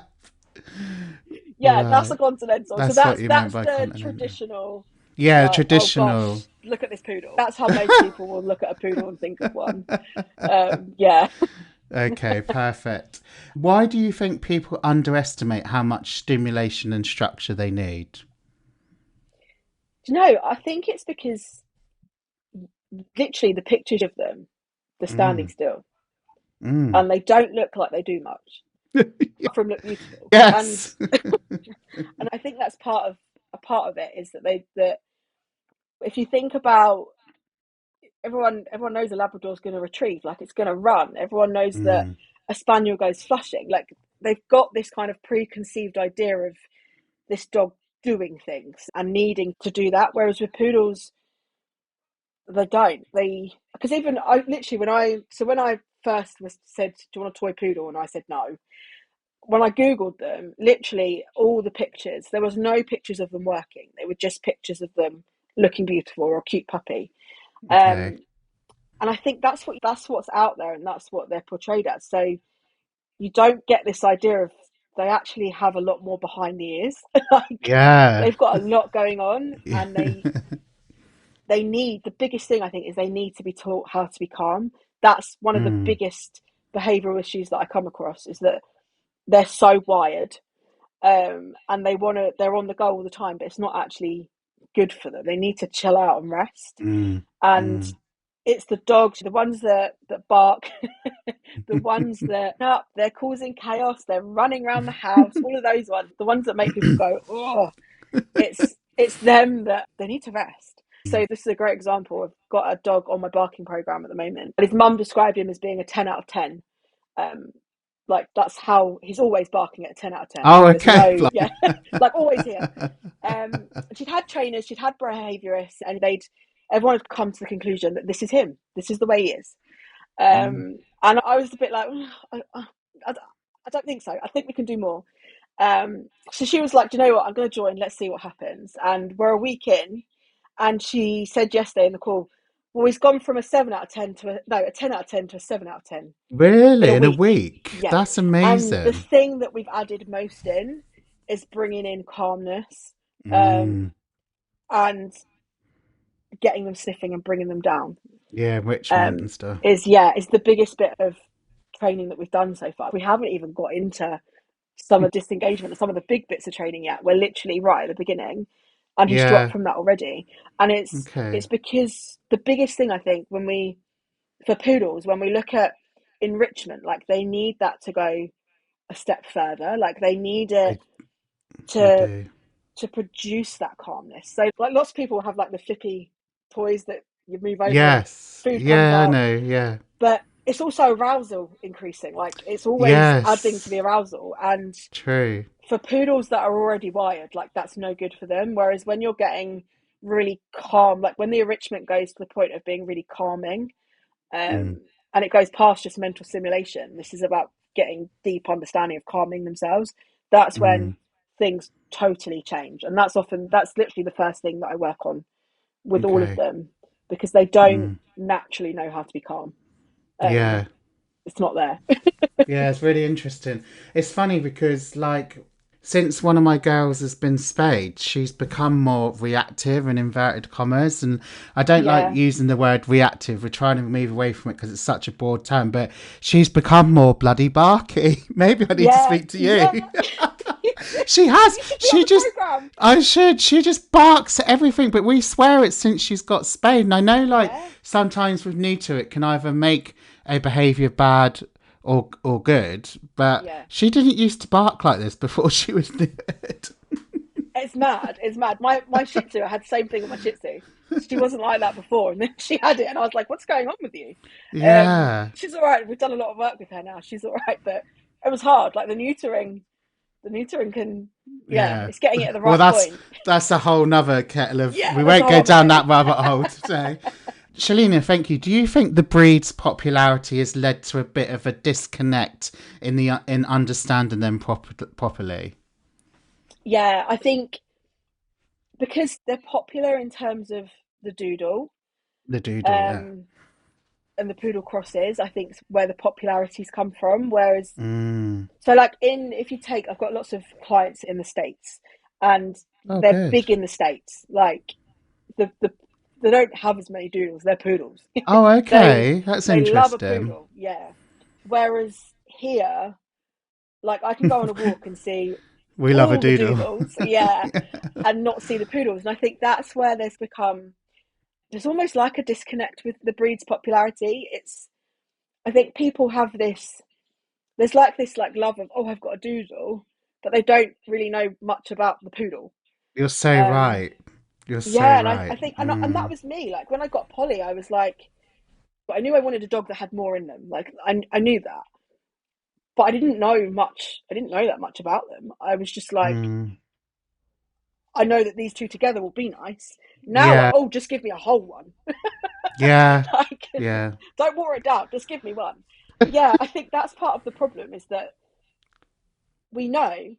Yeah, that's Right. a continental. So That's what that's you meant that's by the continental. traditional. Yeah, Like, oh traditional. gosh, look at this poodle. That's how most people will look at a poodle and think of one. Yeah. Okay, perfect. Why do you think people underestimate how much stimulation and structure they need? Do you know? I think it's because literally the pictures of them, they're standing Mm. still, Mm. and they don't look like they do much. From look beautiful, and Yes. and I think that's part of it, is that that if you think about, everyone knows a Labrador's going to retrieve, like it's going to run. Everyone knows that mm. a spaniel goes flushing. Like, they've got this kind of preconceived idea of this dog doing things and needing to do that. Whereas with poodles, they don't. Because even I literally when I first was said, "Do you want a toy poodle?" and I said no. When I googled them, literally all the pictures, there was no pictures of them working. They were just pictures of them looking beautiful or a cute puppy. Okay. Um, and I think that's what's out there, and that's what they're portrayed as. So you don't get this idea of they actually have a lot more behind the ears. Like, Yeah. they've got a lot going on, Yeah. and they need, the biggest thing I think is they need to be taught how to be calm. That's one of the mm. biggest behavioral issues that I come across, is that they're so wired, and they're on the go all the time, but it's not actually good for them. They need to chill out and rest. Mm. And Mm. it's the dogs, the ones that bark, the ones that they're causing chaos, they're running around the house, all of those ones, the ones that make people go, oh, it's them that they need to rest. So this is a great example. I've got a dog on my barking program at the moment, and his mum described him as being a 10 out of 10. Um, like, that's how he's always barking at a 10 out of 10. Oh, There's okay. no, yeah, like always here. She'd had trainers, she'd had behaviourists, and everyone had come to the conclusion that this is him. This is the way he is. Mm. And I was a bit like, I don't think so. I think we can do more. So she was like, do you know what? I'm going to join. Let's see what happens. And we're a week in, and she said yesterday in the call, well, he's gone from a 7 out of 10 to a 10 out of 10 to a 7 out of 10 in Really? a In a week. week? Yeah. That's And the amazing. thing that we've added most in is bringing in calmness. Mm. And getting them sniffing and bringing them down. Yeah, enrichment and stuff. Is the biggest bit of training that we've done so far. We haven't even got into some of disengagement and some of the big bits of training yet. We're literally right at the beginning, and he's dropped Yeah. from that already. And Okay. it's because the biggest thing I think when we for poodles when we look at enrichment, like they need that to go a step further. Like they need it They they to do. produce that calmness. So like lots of people have like the flippy toys that you move over and Yes. food comes Yeah, out, no, yeah. but it's also arousal increasing. Like it's always adding to the Yes. arousal. And True. for poodles that are already wired, like that's no good for them. Whereas when you're getting really calm, like when the enrichment goes to the point of being really calming, Mm, and it goes past just mental stimulation, this is about getting deep understanding of calming themselves. That's when mm, things totally change. And that's literally the first thing that I work on with all of okay. them, because they don't Mm, naturally know how to be calm. Um, yeah. it's not there. Yeah, it's really interesting. It's funny because, like, since one of my girls has been spayed, she's become more reactive in inverted commas. And I don't like Yeah. using the word reactive. We're trying to move away from it because it's such a broad term, but she's become more bloody barky. Maybe I need to Yeah. speak to Yeah. you. you She has. should be on She the just. program. I should. She just barks at everything, but we swear it since she's got spayed. And I know, like, Yeah. sometimes with new to it, can either make a behaviour bad or good, but Yeah. she didn't used to bark like this before she was good. It's mad. It's mad. My Shih Tzu, I had the same thing with my Shih Tzu. She wasn't like that before, and then she had it, and I was like, "What's going on with you?" Yeah, She's all right. We've done a lot of work with her now. She's all right, but it was hard. Like the neutering can, yeah, yeah. it's getting it at the Well, right that's point. that's a whole nother kettle of. Yeah, We that's a won't whole go other down thing. that rabbit hole today. Shelina, thank you. Do you think the breed's popularity has led to a bit of a disconnect in understanding them properly? Yeah, I think because they're popular in terms of the doodle, The doodle, yeah. um, and the poodle crosses, I think where the popularities come from. Whereas, Mm. so like if you take, I've got lots of clients in the States, and Oh, they're good. big in the States. Like the they don't have as many doodles. They're poodles. Oh, they okay. That's they love a interesting. poodle. Yeah. Whereas here, like I can go on a walk and see We love a all the doodle. doodles, yeah, and not see the poodles. And I think that's where there's almost like a disconnect with the breed's popularity. I think people have there's like this like love of, oh, I've got a doodle, but they don't really know much about the poodle. You're so Um, right. You're so yeah, and I right. think and that was me. Like when I got Polly, I was like, I knew I wanted a dog that had more in them. Like I knew that, but I didn't know much. I didn't know that much about them. I was just like, Mm. I know that these two together will be nice. Now, Yeah, oh, just give me a whole one. yeah, Like, yeah. don't water it down. Just give me one. Yeah, I think that's part of the problem is that we know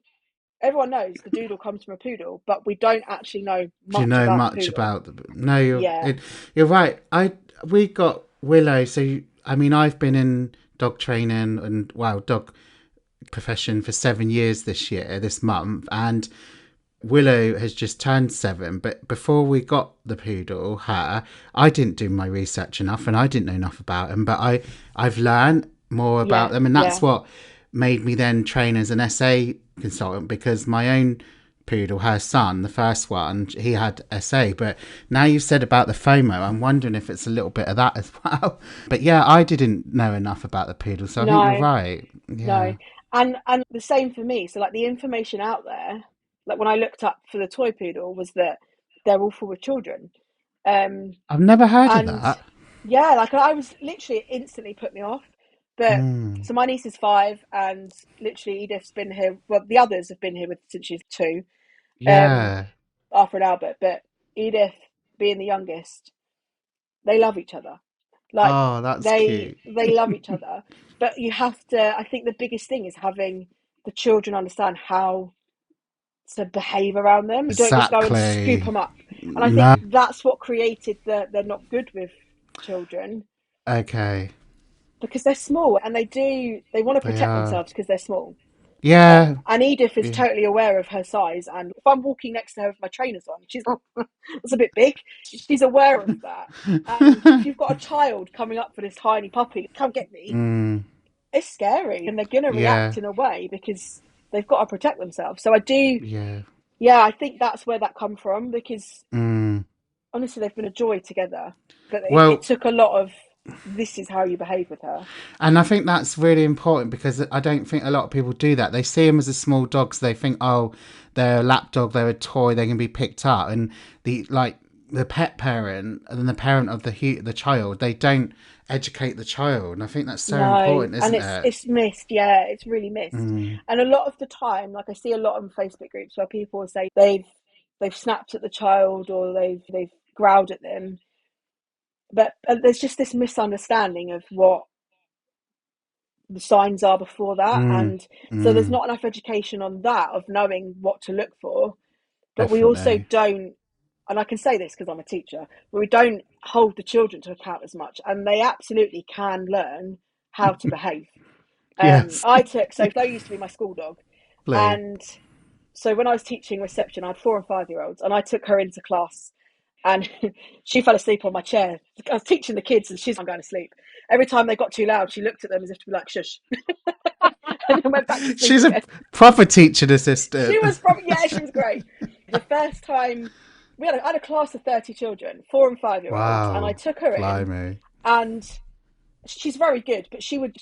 everyone knows the doodle comes from a poodle, but we don't actually know Do you much know about the much poodle. about the? No, Yeah, you're right. We got Willow. So I mean, I've been in dog training and wow, dog profession for 7 years this month, and Willow has just turned 7, but before we got the poodle, her, I didn't do my research enough and I didn't know enough about them, but I've learned more about yeah, them, and that's yeah, what made me then train as an SA consultant, because my own poodle, her son, the first one, he had SA, but now you've said about the FOMO, I'm wondering if it's a little bit of that as well. But yeah, I didn't know enough about the poodle, so I think you're no, right. no, Yeah. and the same for me. So like the information out there, like when I looked up for the toy poodle, was that they're all full with children. Um, I've never heard of and that. yeah, like I was literally it instantly put me off. But Mm. so my niece is 5, and literally Edith's been here. Well, the others have been here with since she's 2. Um, Yeah. Arthur and Albert, but Edith being the youngest, they love each other. Like Oh, that's cute. they love each other. But you have to. I think the biggest thing is having the children understand how to behave around them. You don't just go and scoop Exactly. them up. And I think No. that's what created the they're not good with children Okay. because they're small and they want to They protect are. themselves because they're small. Yeah. And Edith is Yeah. totally aware of her size. And if I'm walking next to her with my trainers on, she's like, that's a bit big. She's aware of that. And if you've got a child coming up for this tiny puppy, come get me, Mm, it's scary. And they're going to yeah. react in a way because they've got to protect themselves. So I do, Yeah. yeah, I think that's where that come from because Mm. honestly, they've been a joy together. But it Well, took a lot of this is how you behave with her. and I think that's really important because I don't think a lot of people do that. They see them as a small dog, so they think, oh, they're a lap dog, they're a toy, they can be picked up. And the pet parent and then the parent of the child, they don't educate the child. And I think that's so No, important, and isn't it? it's missed. Yeah, it's really missed. Mm, And a lot of the time, like I see a lot on Facebook groups where people say they've snapped at the child or they've growled at them, but there's just this misunderstanding of what the signs are before that, mm, and so there's mm, not enough education on that of knowing what to look for. But we also definitely. don't, and I can say this because I'm a teacher, but we don't hold the children to account as much, and they absolutely can learn how to behave. Yes. I took so Flo used to be my school dog, Blue. and so when I was teaching reception, I had 4 and 5 year olds, and I took her into class, and she fell asleep on my chair. I was teaching the kids, and she's I'm going to sleep. Every time they got too loud, she looked at them as if to be like shush, and then went back to sleep She's a again. proper teaching She assistant. was probably yeah, she was great. The first time I had a class of 30 children, 4 and 5 year olds, and I Wow. took her in, Blimey. and she's very good, but she would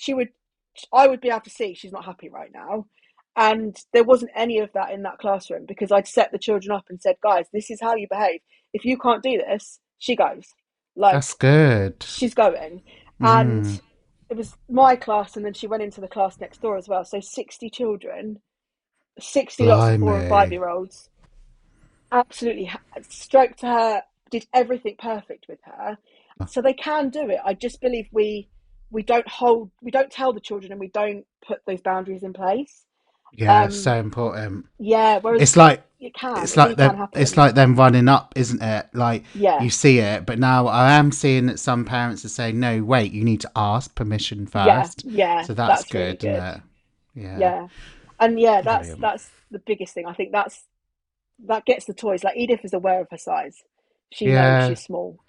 I would be able to see she's not happy right now. And there wasn't any of that in that classroom because I'd set the children up and said, guys, this is how you behave. If you can't do this, she goes. That's Like good. she's going. And Mm, it was my class and then she went into the class next door as well. So 60 children, 60 lots of 4 and 5 blimey. year olds, absolutely stroked her, did everything perfect with her. So they can do it. I just believe we don't tell the children and we don't put those boundaries in place. Yeah, Um, so important. yeah, whereas It's like it really can it's happen. like them running up, isn't it? Like Yeah, you see it, but now I am seeing that some parents are saying, "No, wait, you need to ask permission yeah, first." yeah. So that's That's really good, isn't good. it? Yeah, Yeah, and yeah, brilliant. that's the biggest thing. I think that gets the toys. Like Edith is aware of her size. She knows Yeah, she's small.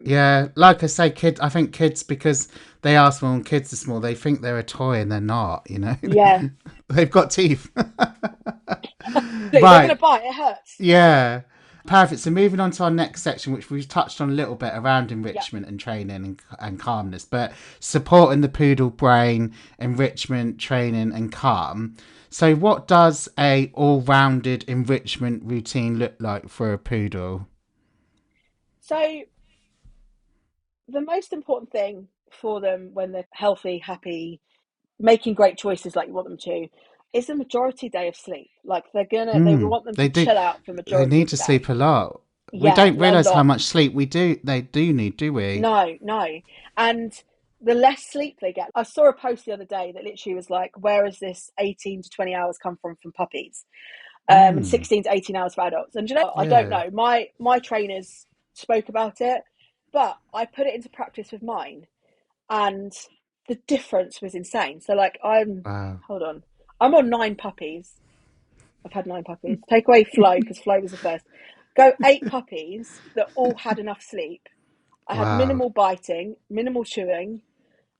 yeah. Like I say, kids. I think kids because they are small and kids are small. They think they're a toy and they're not. You know, Yeah, they've got teeth. they're going to Right. bite. It hurts. Yeah. Perfect. So moving on to our next section, which we've touched on a little bit around Yeah. enrichment and training and calmness, but supporting the poodle brain, enrichment, training, and calm. So, what does a all-rounded enrichment routine look like for a poodle? So the most important thing for them when they're healthy, happy, making great choices like you want them to, is a majority day of sleep. Like they Mm, want them they to do. chill out for They majority need of the to sleep day. a lot. We Yeah, don't a realize how lot. much sleep we do. They do need, do we? No, no. And the less sleep they get. I saw a post the other day that literally was like, where has this 18 to 20 hours come from puppies? And Mm, 16 to 18 hours for adults. And you know, I don't yeah. know. My trainers spoke about it, but I put it into practice with mine and the difference was insane. So like Wow. hold on. I'm on 9 puppies. I've had 9 puppies. Take away Flo, because Flo was the first. Go 8 puppies that all had enough sleep. I had Wow. minimal biting, minimal chewing,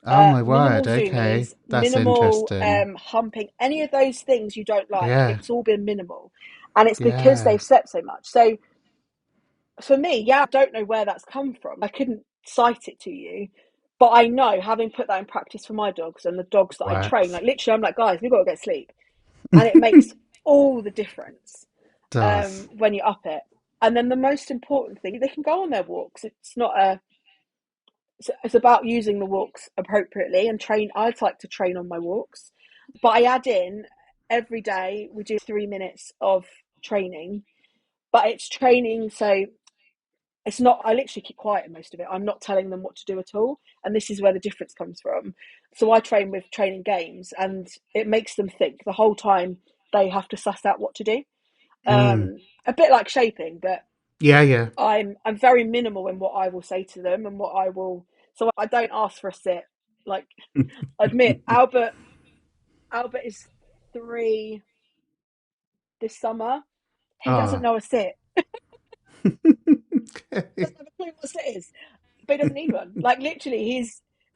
Oh my minimal word. Okay. zoomies, That's minimal interesting. humping, any of those things you don't like. Yeah. It's all been minimal. And it's because Yeah. they've slept so much. So for me, yeah, I don't know where that's come from. I couldn't cite it to you, but I know having put that in practice for my dogs and the dogs that I train, Works. like literally, I'm like, guys, we've got to get sleep, and it makes all the difference Does. when you up it. And then the most important thing, they can go on their walks. It's not a. It's about using the walks appropriately and train. I like to train on my walks, but I add in every day. We do 3 minutes of training, but it's training so it's not I literally keep quiet in most of it. I'm not telling them what to do at all, and this is where the difference comes from. So I train with training games and it makes them think the whole time. They have to suss out what to do, Mm. a bit like shaping, but Yeah, yeah. I'm very minimal in what I will say to them and what I will, so I don't ask for a sit. Like, admit Albert is 3 this summer. He doesn't Oh. know a sit. He Okay. doesn't have a clue what a sit is, but he doesn't need one. Like literally,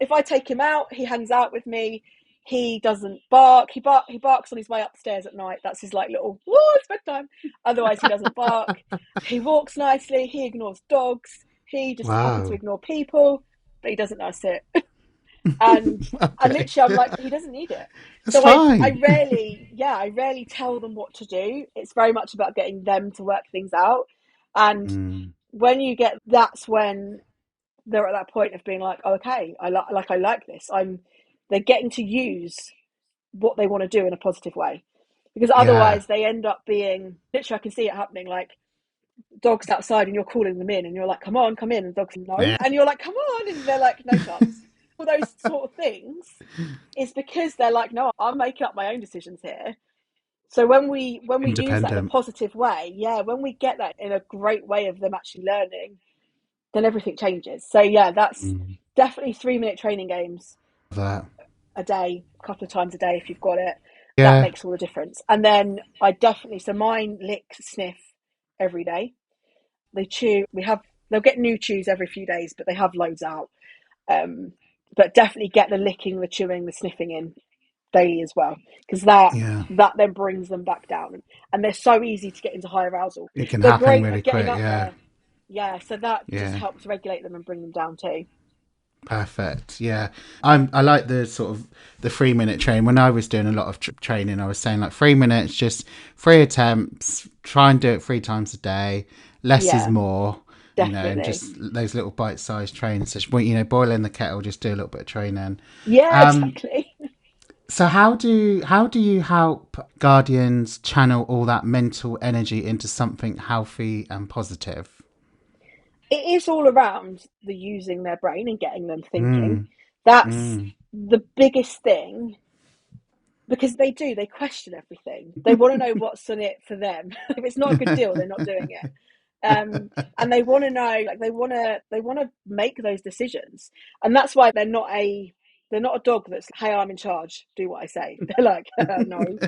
if I take him out, he hangs out with me. He doesn't bark. He barks on his way upstairs at night. That's his like little woo, it's bedtime. Otherwise, he doesn't bark. He walks nicely. He ignores dogs. He just happens to Wow. ignore people, but he doesn't know a sit. and and Okay. literally I'm like, he doesn't need it. That's So I fine. rarely, yeah, I rarely tell them what to do. It's very much about getting them to work things out. And Mm. when you get, that's when they're at that point of being like, oh, okay, I like this. They're getting to use what they want to do in a positive way, because Yeah. otherwise they end up being, literally I can see it happening, like dogs outside and you're calling them in and you're like, come on, come in, and dogs no, Yeah. and you're like, come on, and they're like, no chance. All those sort of things is because they're like, no, I'm making up my own decisions here. So when we use that in a Independent. positive way, yeah, when we get that in a great way of them actually learning, then everything changes. So yeah, that's Mm. definitely 3-minute training games That. a day, a couple of times a day if you've got it. That Yeah. makes all the difference. And then I definitely, so mine lick, sniff every day. They chew. They'll get new chews every few days, but they have loads out. Um, but definitely get the licking, the chewing, the sniffing in daily as well, because Yeah. that then brings them back down, and they're so easy to get into high arousal. It can They're happen great really at getting quick. up Yeah. there, yeah. So that just Yeah. helps regulate them and bring them down too. Perfect. Yeah, I like the sort of the 3 minute train. When I was doing a lot of training, I was saying like 3 minutes, just 3 attempts. Try and do it 3 times a day. Less is Yeah, more. And definitely. just those little bite-sized trains. So, boiling the kettle, just do a little bit of training. Yeah, Um, exactly. so how do you help guardians channel all that mental energy into something healthy and positive? It is all around the using their brain and getting them thinking. Mm, That's mm. the biggest thing, because they question everything. They want to know what's in it for them. If it's not a good deal, they're not doing it. And they want to know, like they want to make those decisions, and that's why they're not a dog that's, hey, I'm in charge, do what I say. They're like, no.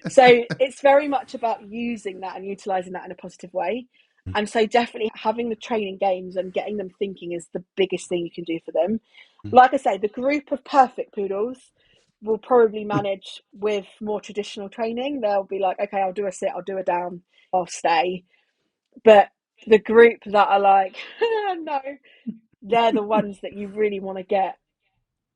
So it's very much about using that and utilizing that in a positive way. And so definitely having the training games and getting them thinking is the biggest thing you can do for them. Like I say, the group of perfect poodles will probably manage with more traditional training. They'll be like, okay, I'll do a sit, I'll do a down, I'll stay. But the group that are like, no, they're the ones that you really want to get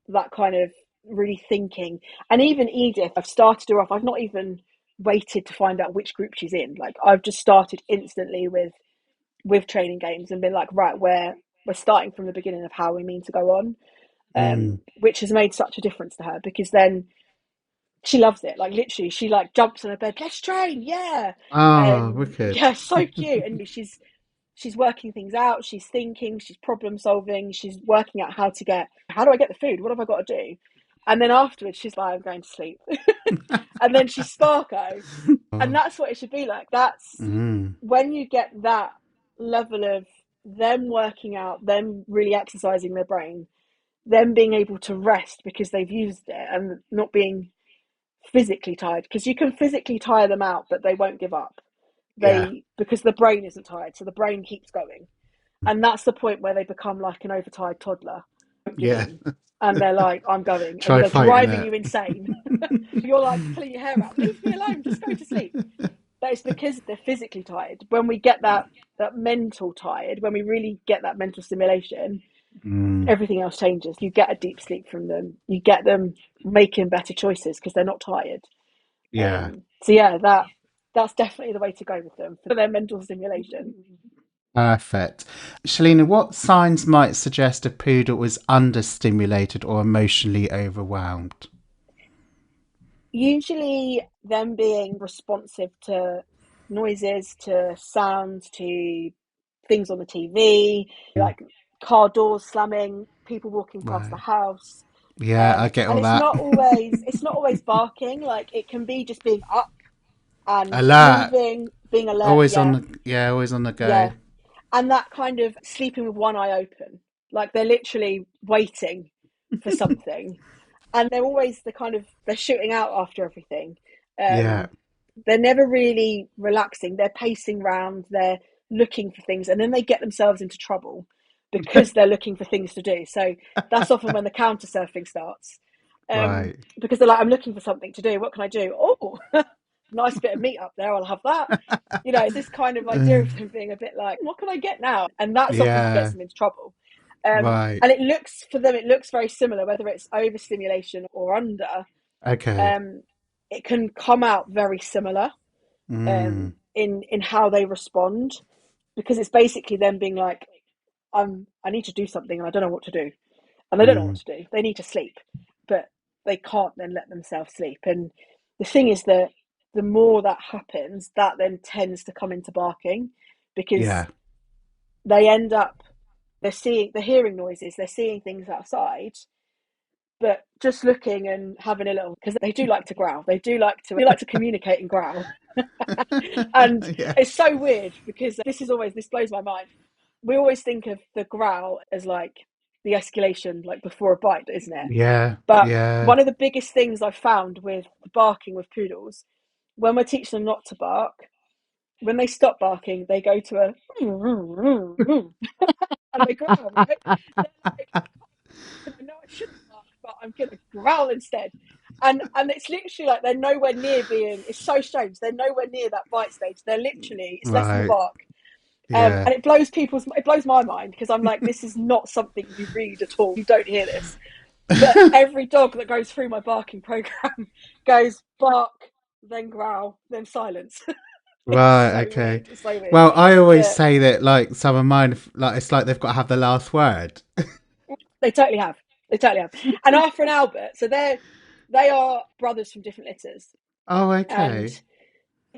that kind of really thinking. And even Edith, I've started her off. I've not even waited to find out which group she's in. Like I've just started instantly with training games and been like, right, we're starting from the beginning of how we mean to go on, Mm. which has made such a difference to her, because then she loves it. Like literally, she like jumps on her bed. Let's train, yeah. Oh, wicked. Yeah, so cute. And she's working things out. She's thinking. She's problem solving. She's working out how do I get the food? What have I got to do? And then afterwards, she's like, I'm going to sleep. And then she's Sparko, and Oh. that's what it should be like. That's Mm. when you get that level of them working out, them really exercising their brain, them being able to rest because they've used it, and not being physically tired, because you can physically tire them out but they won't give up, Yeah. because the brain isn't tired, so the brain keeps going. And that's the point where they become like an overtired toddler, don't give Yeah. in, and they're like, I'm going, and Try they're fighting driving it. you insane. You're like pulling your hair out, leave me alone, just go to sleep. But it's because they're physically tired. When we get that mental tired, when we really get that mental stimulation, Mm. everything else changes. You get a deep sleep from them, you get them making better choices because they're not tired. Yeah. So yeah, that's definitely the way to go with them for their mental stimulation. Perfect. Shelina, what signs might suggest a poodle is understimulated or emotionally overwhelmed? Usually them being responsive to noises, to sounds, to things on the TV, Mm. like car doors slamming, people walking past the Right. house. Yeah, I get And all it's that. not always barking. Like it can be just being up and Alert. moving, being alert. Always on Yeah, the always on the go. yeah. And that kind of sleeping with one eye open, like they're literally waiting for something, and they're always they're shooting out after everything. Yeah. They're never really relaxing. They're pacing around, they're looking for things, and then they get themselves into trouble because they're looking for things to do. So that's often when the counter surfing starts. Right. Because they're like, I'm looking for something to do. What can I do? Oh, nice bit of meat up there. I'll have that. It's this kind of idea of them being a bit like, what can I get now? And that's often what gets Yeah. them into trouble. Right. And it looks for them, it looks very similar, whether it's overstimulation or under. Okay. Um, it can come out very similar Mm. in how they respond, because it's basically them being like, I need to do something and I don't know what to do, and they don't know what Mm. to do. They need to sleep, but they can't then let themselves sleep. And the thing is that the more that happens, that then tends to come into barking, because Yeah. they end up they're hearing noises, they're seeing things outside, but just looking and having a little, because they do like to growl, they do like to communicate and growl. And Yeah. it's so weird because this blows my mind. We always think of the growl as like the escalation, like before a bite, isn't it? Yeah. But Yeah. one of the biggest things I've found with barking with poodles, when we're teaching them not to bark, when they stop barking, they go to a and they growl, right? They're like, I know I shouldn't bark, but I'm gonna growl instead. And it's literally like they're nowhere near being. It's so strange. They're nowhere near that bite stage. They're literally, it's less than a Right. bark. Yeah. And it blows my mind, because I'm like, this is not something you read at all. You don't hear this. But every dog that goes through my barking program goes bark, then growl, then silence. It's Right. so Okay. weird. It's so weird. Well, I always But say that like some of mine, like it's like they've got to have the last word. they totally have. They totally have. And Arthur and Albert, so they are brothers from different litters, Oh, and okay.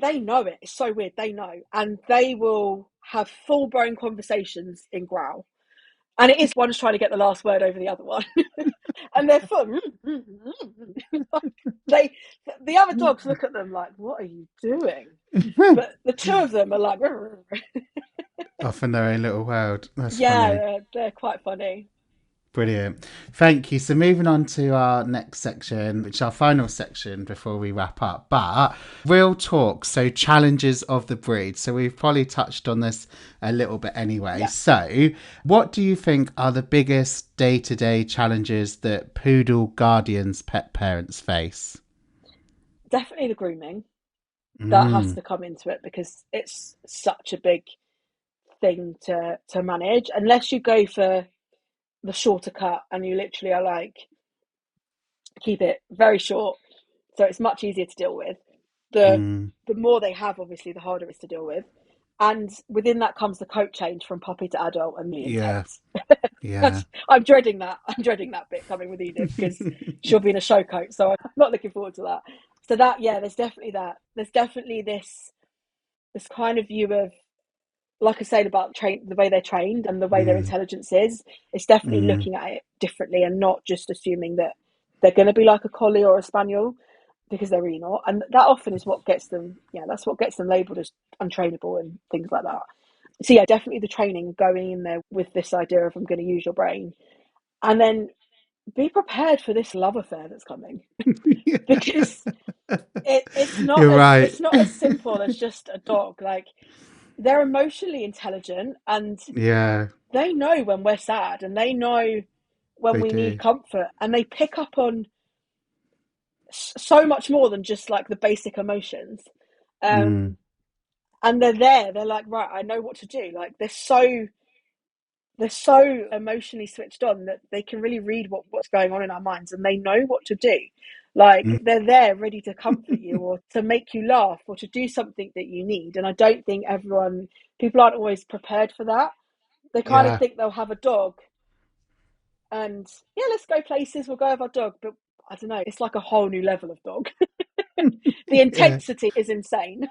they know it. It's so weird. They know, and they will have full blown conversations in growl. And it is one's trying to get the last word over the other one, and they're full. they, the other dogs look at them like, "What are you doing?" But the two of them are like, Off in their own little world. That's yeah, funny. they're quite funny. Brilliant. Thank you. So moving on to our next section, which is our final section before we wrap up. But real talk, so challenges of the breed. So we've probably touched on this a little bit anyway. Yeah, So what do you think are the biggest day-to-day challenges that poodle guardians pet parents face? definitely the grooming. That has Mm, to come into it, because it's such a big thing to manage. Unless you go for the shorter cut and you literally are like, keep it very short, so it's much easier to deal with. The mm, the more they have, obviously, the harder it's to deal with. And within that comes the coat change from puppy to adult, and the yeah, intense. yeah. I'm dreading that. I'm dreading that bit coming with Edith, because she'll be in a show coat. So I'm not looking forward to that. So that, yeah, there's definitely that. There's definitely this kind of view of, like I said about the way they're trained and the way their Mm, intelligence is. It's definitely mm, looking at it differently and not just assuming that they're going to be like a collie or a spaniel, because they're really not. And that often is what gets them. Yeah, that's what gets them labelled as untrainable and things like that. So yeah, definitely the training, going in there with this idea of, I'm going to use your brain, and then be prepared for this love affair that's coming, because it's not You're as right. it's not as simple as just a dog. Like, they're emotionally intelligent, and Yeah, they know when we're sad, and they know when they we need do. comfort, and they pick up on so much more than just like the basic emotions. Mm, um and they're like, right, I know what to do. Like, they're so emotionally switched on that they can really read what's going on in our minds, and they know what to do. Like, mm, they're there ready to comfort you, or to make you laugh, or to do something that you need. And I don't think people aren't always prepared for that. They kind of yeah. think they'll have a dog, and yeah, let's go places, we'll go with our dog. But I don't know, it's like a whole new level of dog. The Yeah. intensity is insane.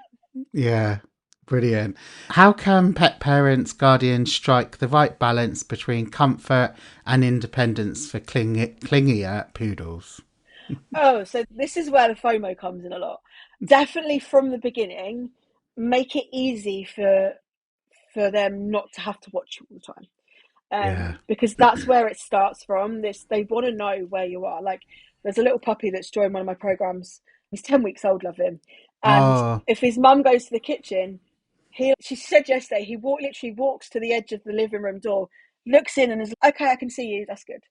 Yeah. Brilliant. How can pet parents, guardians strike the right balance between comfort and independence for clingier poodles? Oh, so this is where the FOMO comes in a lot. Definitely from the beginning, make it easy for them not to have to watch you all the time. Yeah. Because that's where it starts from. They want to know where you are. Like, there's a little puppy that's joined one of my programs. He's 10 weeks old, love him. And Oh. if his mum goes to the kitchen, she said yesterday, literally walks to the edge of the living room door, looks in and is like, okay, I can see you. That's good.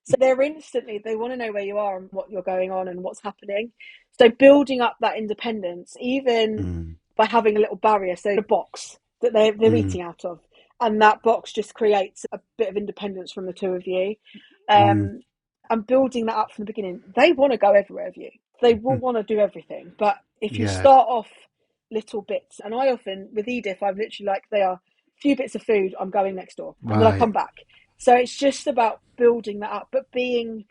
So they want to know where you are and what you're going on and what's happening. So building up that independence, even Mm, by having a little barrier, so a box that they're mm, eating out of. And that box just creates a bit of independence from the two of you. mm, And building that up from the beginning, they want to go everywhere with you. They will mm. want to do everything. But if you Yeah. start off little bits, and I often, with Edith, I'm literally like, they are a few bits of food, I'm going next door. And then I Right. come back. So it's just about building that up, but being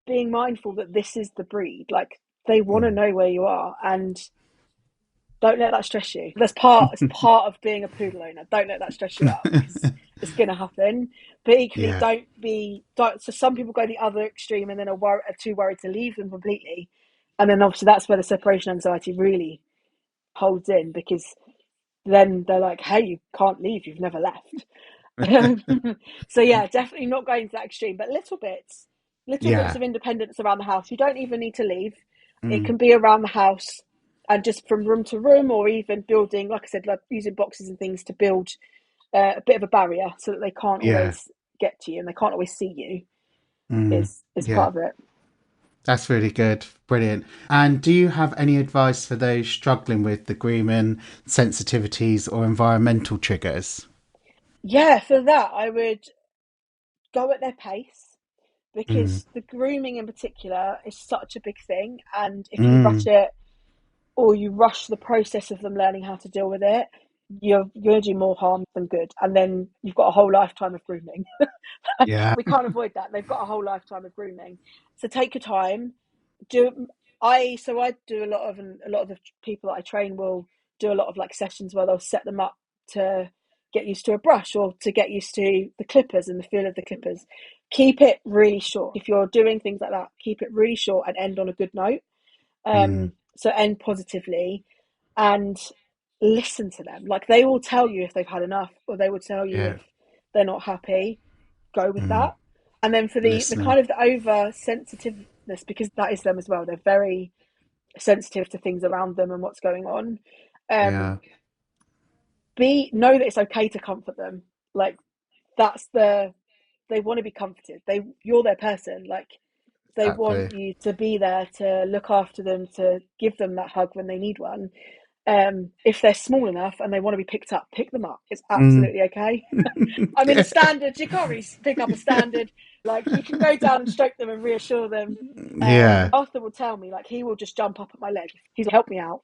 mindful that this is the breed. Like they want to Mm. know where you are, and don't let that stress you. It's part of being a poodle owner. Don't let that stress you out because it's going to happen. But equally, Yeah. don't. So some people go the other extreme and then are too worried to leave them completely, and then obviously that's where the separation anxiety really holds in because then they're like, hey, you can't leave. You've never left. So yeah, definitely not going to that extreme, but little bits Yeah. of independence around the house. You don't even need to leave. It Mm. can be around the house and just from room to room, or even building, like I said, like using boxes and things to build a bit of a barrier so that they can't Yeah. always get to you and they can't always see you. Mm. Is Yeah. part of it. That's really good. Brilliant. And do you have any advice for those struggling with the grooming, sensitivities, or environmental triggers? Yeah, for that I would go at their pace Mm. because the grooming in particular is such a big thing, and if you rush Mm. it or you rush the process of them learning how to deal with it, you're going to do more harm than good. And then you've got a whole lifetime of grooming. Yeah. We can't avoid that. They've got a whole lifetime of grooming. So take your time. I do a lot of the people that I train will do a lot of like sessions where they'll set them up to get used to a brush or to get used to the clippers and the feel of the clippers. Keep it really short. If you're doing things like that, keep it really short and end on a good note. Mm. So end positively and listen to them. Like they will tell you if they've had enough, or they will tell you Yeah. if they're not happy. Go with Mm. that. And then for the Listening. kind of the oversensitiveness, because that is them as well. They're very sensitive to things around them and what's going on. Yeah. Um, be know that it's okay to comfort them. Like that's they want to be comforted. You're their person. Like they Exactly. want you to be there to look after them, to give them that hug when they need one. If they're small enough and they want to be picked up, pick them up. It's Mm. absolutely okay. I mean, a standard, you can't really pick up a standard. Like, you can go down and stroke them and reassure them. Yeah. Arthur will tell me, like, he will just jump up at my leg. He's like, help me out.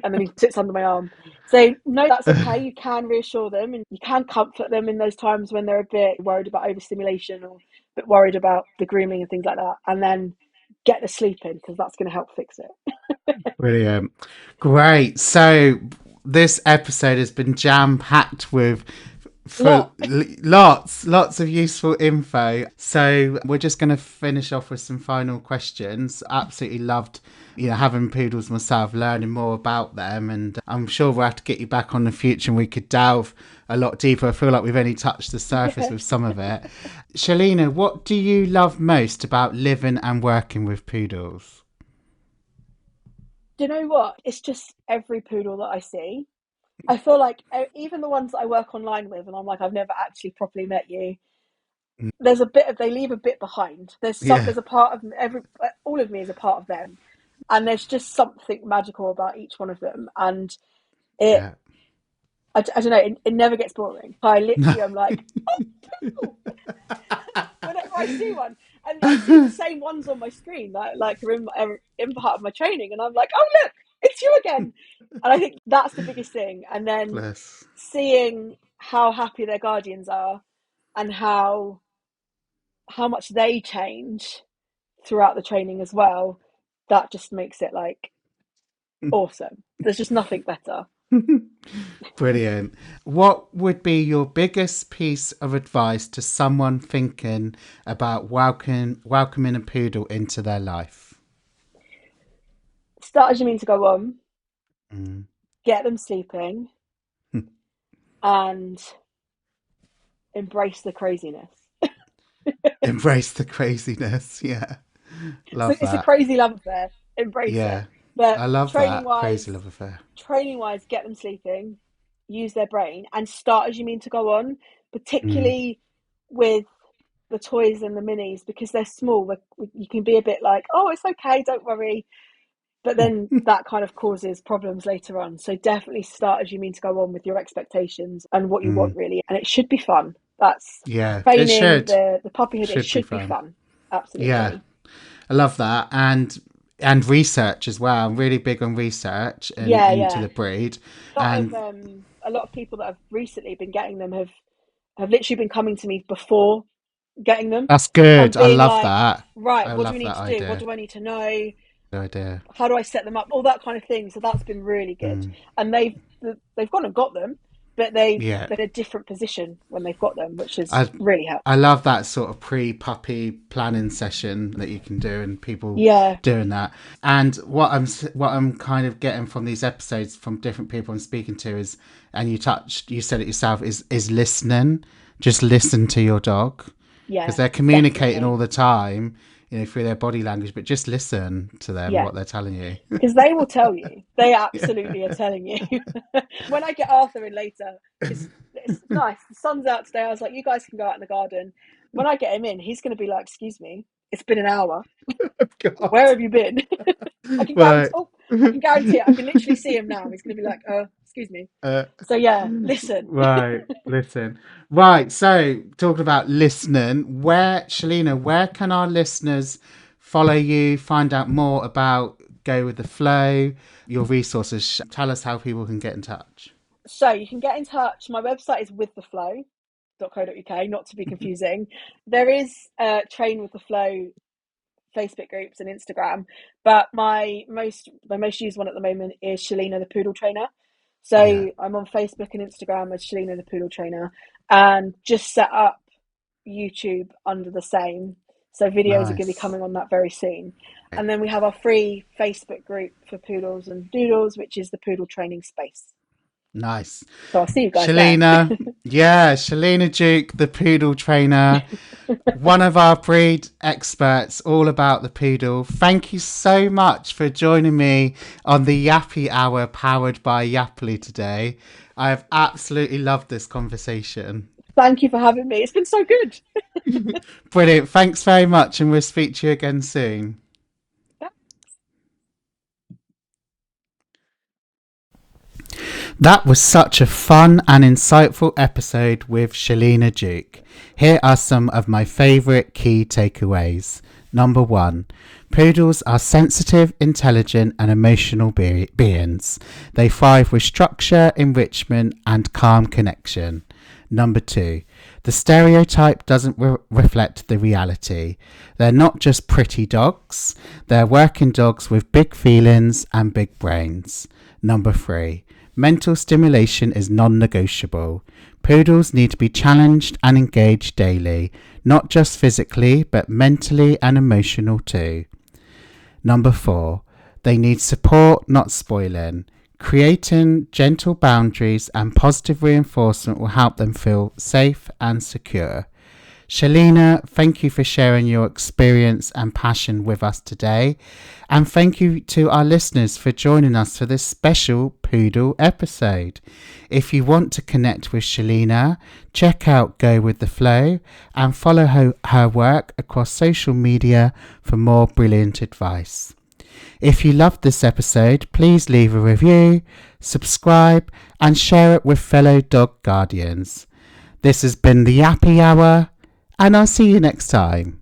And then he sits under my arm. So, no, that's okay. You can reassure them and you can comfort them in those times when they're a bit worried about overstimulation or a bit worried about the grooming and things like that. And then get the sleep in because that's going to help fix it. Brilliant. Great. So this episode has been jam packed with for Lot. lots of useful info. So we're just going to finish off with some final questions. Absolutely loved having poodles myself, learning more about them, and I'm sure we'll have to get you back on the future and we could delve a lot deeper. I feel like we've only touched the surface Yeah. with some of it. Shelina, what do you love most about living and working with poodles? Do you know what? It's just every poodle that I see. I feel like even the ones that I work online with, and I'm like, I've never actually properly met you. There's a bit of they leave a bit behind. Yeah, There's a part of every all of me is a part of them, and there's just something magical about each one of them. And it, yeah. I don't know, it never gets boring. I No. literally am like, oh, whenever I see one, and I see the same ones on my screen, like are in part of my training, and I'm like, oh look, it's you again. And I think that's the biggest thing. And then Bless. seeing how happy their guardians are and how much they change throughout the training as well, that just makes it like awesome. There's just nothing better. Brilliant. What would be your biggest piece of advice to someone thinking about welcoming a poodle into their life? Start as you mean to go on, Mm. get them sleeping, and embrace the craziness. Embrace the craziness. Yeah, So love it's a that. crazy love affair. Embrace it. Yeah. But I love training that. wise, Crazy love affair. get them sleeping, use their brain, and start as you mean to go on, Mm. particularly with the toys and the minis, because they're small. You can be a bit like, oh, it's okay, don't worry. But then that kind of causes problems later on. So definitely start as you mean to go on with your expectations and what you want, Mm. really. And it should be fun. That's Yeah, it training, should. the puppyhood, it Should be should be fun. fun. Yeah, Absolutely. I love that. And research as well. I'm really big on research and Yeah, into yeah. the breed. Of And a lot of people that have recently been getting them have literally been coming to me before getting them that's and good. I being love like, that. right, I what do we love need that to do? What idea. do I need to know? Good idea. How do I set them up? All that kind of thing. So that's been really good. Mm. And they've gone and got them, but they've Yeah. been in a different position when they've got them, which has I really helped. I love that sort of pre-puppy planning session that you can do, and people Yeah, doing that. And what I'm kind of getting from these episodes from different people I'm speaking to is, and you said it yourself, is listening. Just listen to your dog, because yeah, they're communicating definitely. all the time, through their body language. But just listen to them, Yeah, what they're telling you. because they will tell you. They absolutely are telling you. When I get Arthur in later, because it's nice. The sun's out today. I was like, you guys can go out in the garden. When I get him in, he's going to be like, excuse me, it's been an hour. God. Where have you been? I can guarantee. Right. Oh, I can guarantee it. I can literally see him now. He's going to be like, excuse me. Uh, So yeah, listen. right. Listen. Right. So, talking about listening, where can our listeners follow you, find out more about Go with the Flow, your resources? Tell us how people can get in touch. So you can get in touch. My website is withtheflow.co.uk, not to be confusing. There is Train with the Flow Facebook groups and Instagram, but my most used one at the moment is Shelina the Poodle Trainer. So Yeah. I'm on Facebook and Instagram as Shelina the Poodle Trainer, and just set up YouTube under the same. So videos are going to be Nice. coming on that very soon. And then we have our free Facebook group for poodles and doodles, which is the Poodle Training Space. Nice. So I'll see you guys there. Shelina. Yeah. Shelina Duke, the poodle trainer. One of our breed experts, all about the poodle. Thank you so much for joining me on the Yappy Hour powered by Yappily today. I have absolutely loved this conversation. Thank you for having me. It's been so good. Brilliant. Thanks very much, and we'll speak to you again soon. That was such a fun and insightful episode with Shelina Duke. Here are some of my favourite key takeaways. Number 1. Poodles are sensitive, intelligent and emotional beings. They thrive with structure, enrichment and calm connection. Number 2. The stereotype doesn't reflect the reality. They're not just pretty dogs. They're working dogs with big feelings and big brains. Number 3. Mental stimulation is non-negotiable. Poodles need to be challenged and engaged daily, not just physically, but mentally and emotional too. Number 4. They need support, not spoiling. Creating gentle boundaries and positive reinforcement will help them feel safe and secure. Shelina, thank you for sharing your experience and passion with us today. And thank you to our listeners for joining us for this special Poodle episode. If you want to connect with Shelina, check out Go With The Flow and follow her work across social media for more brilliant advice. If you loved this episode, please leave a review, subscribe and share it with fellow dog guardians. This has been the Yappy Hour, and I'll see you next time.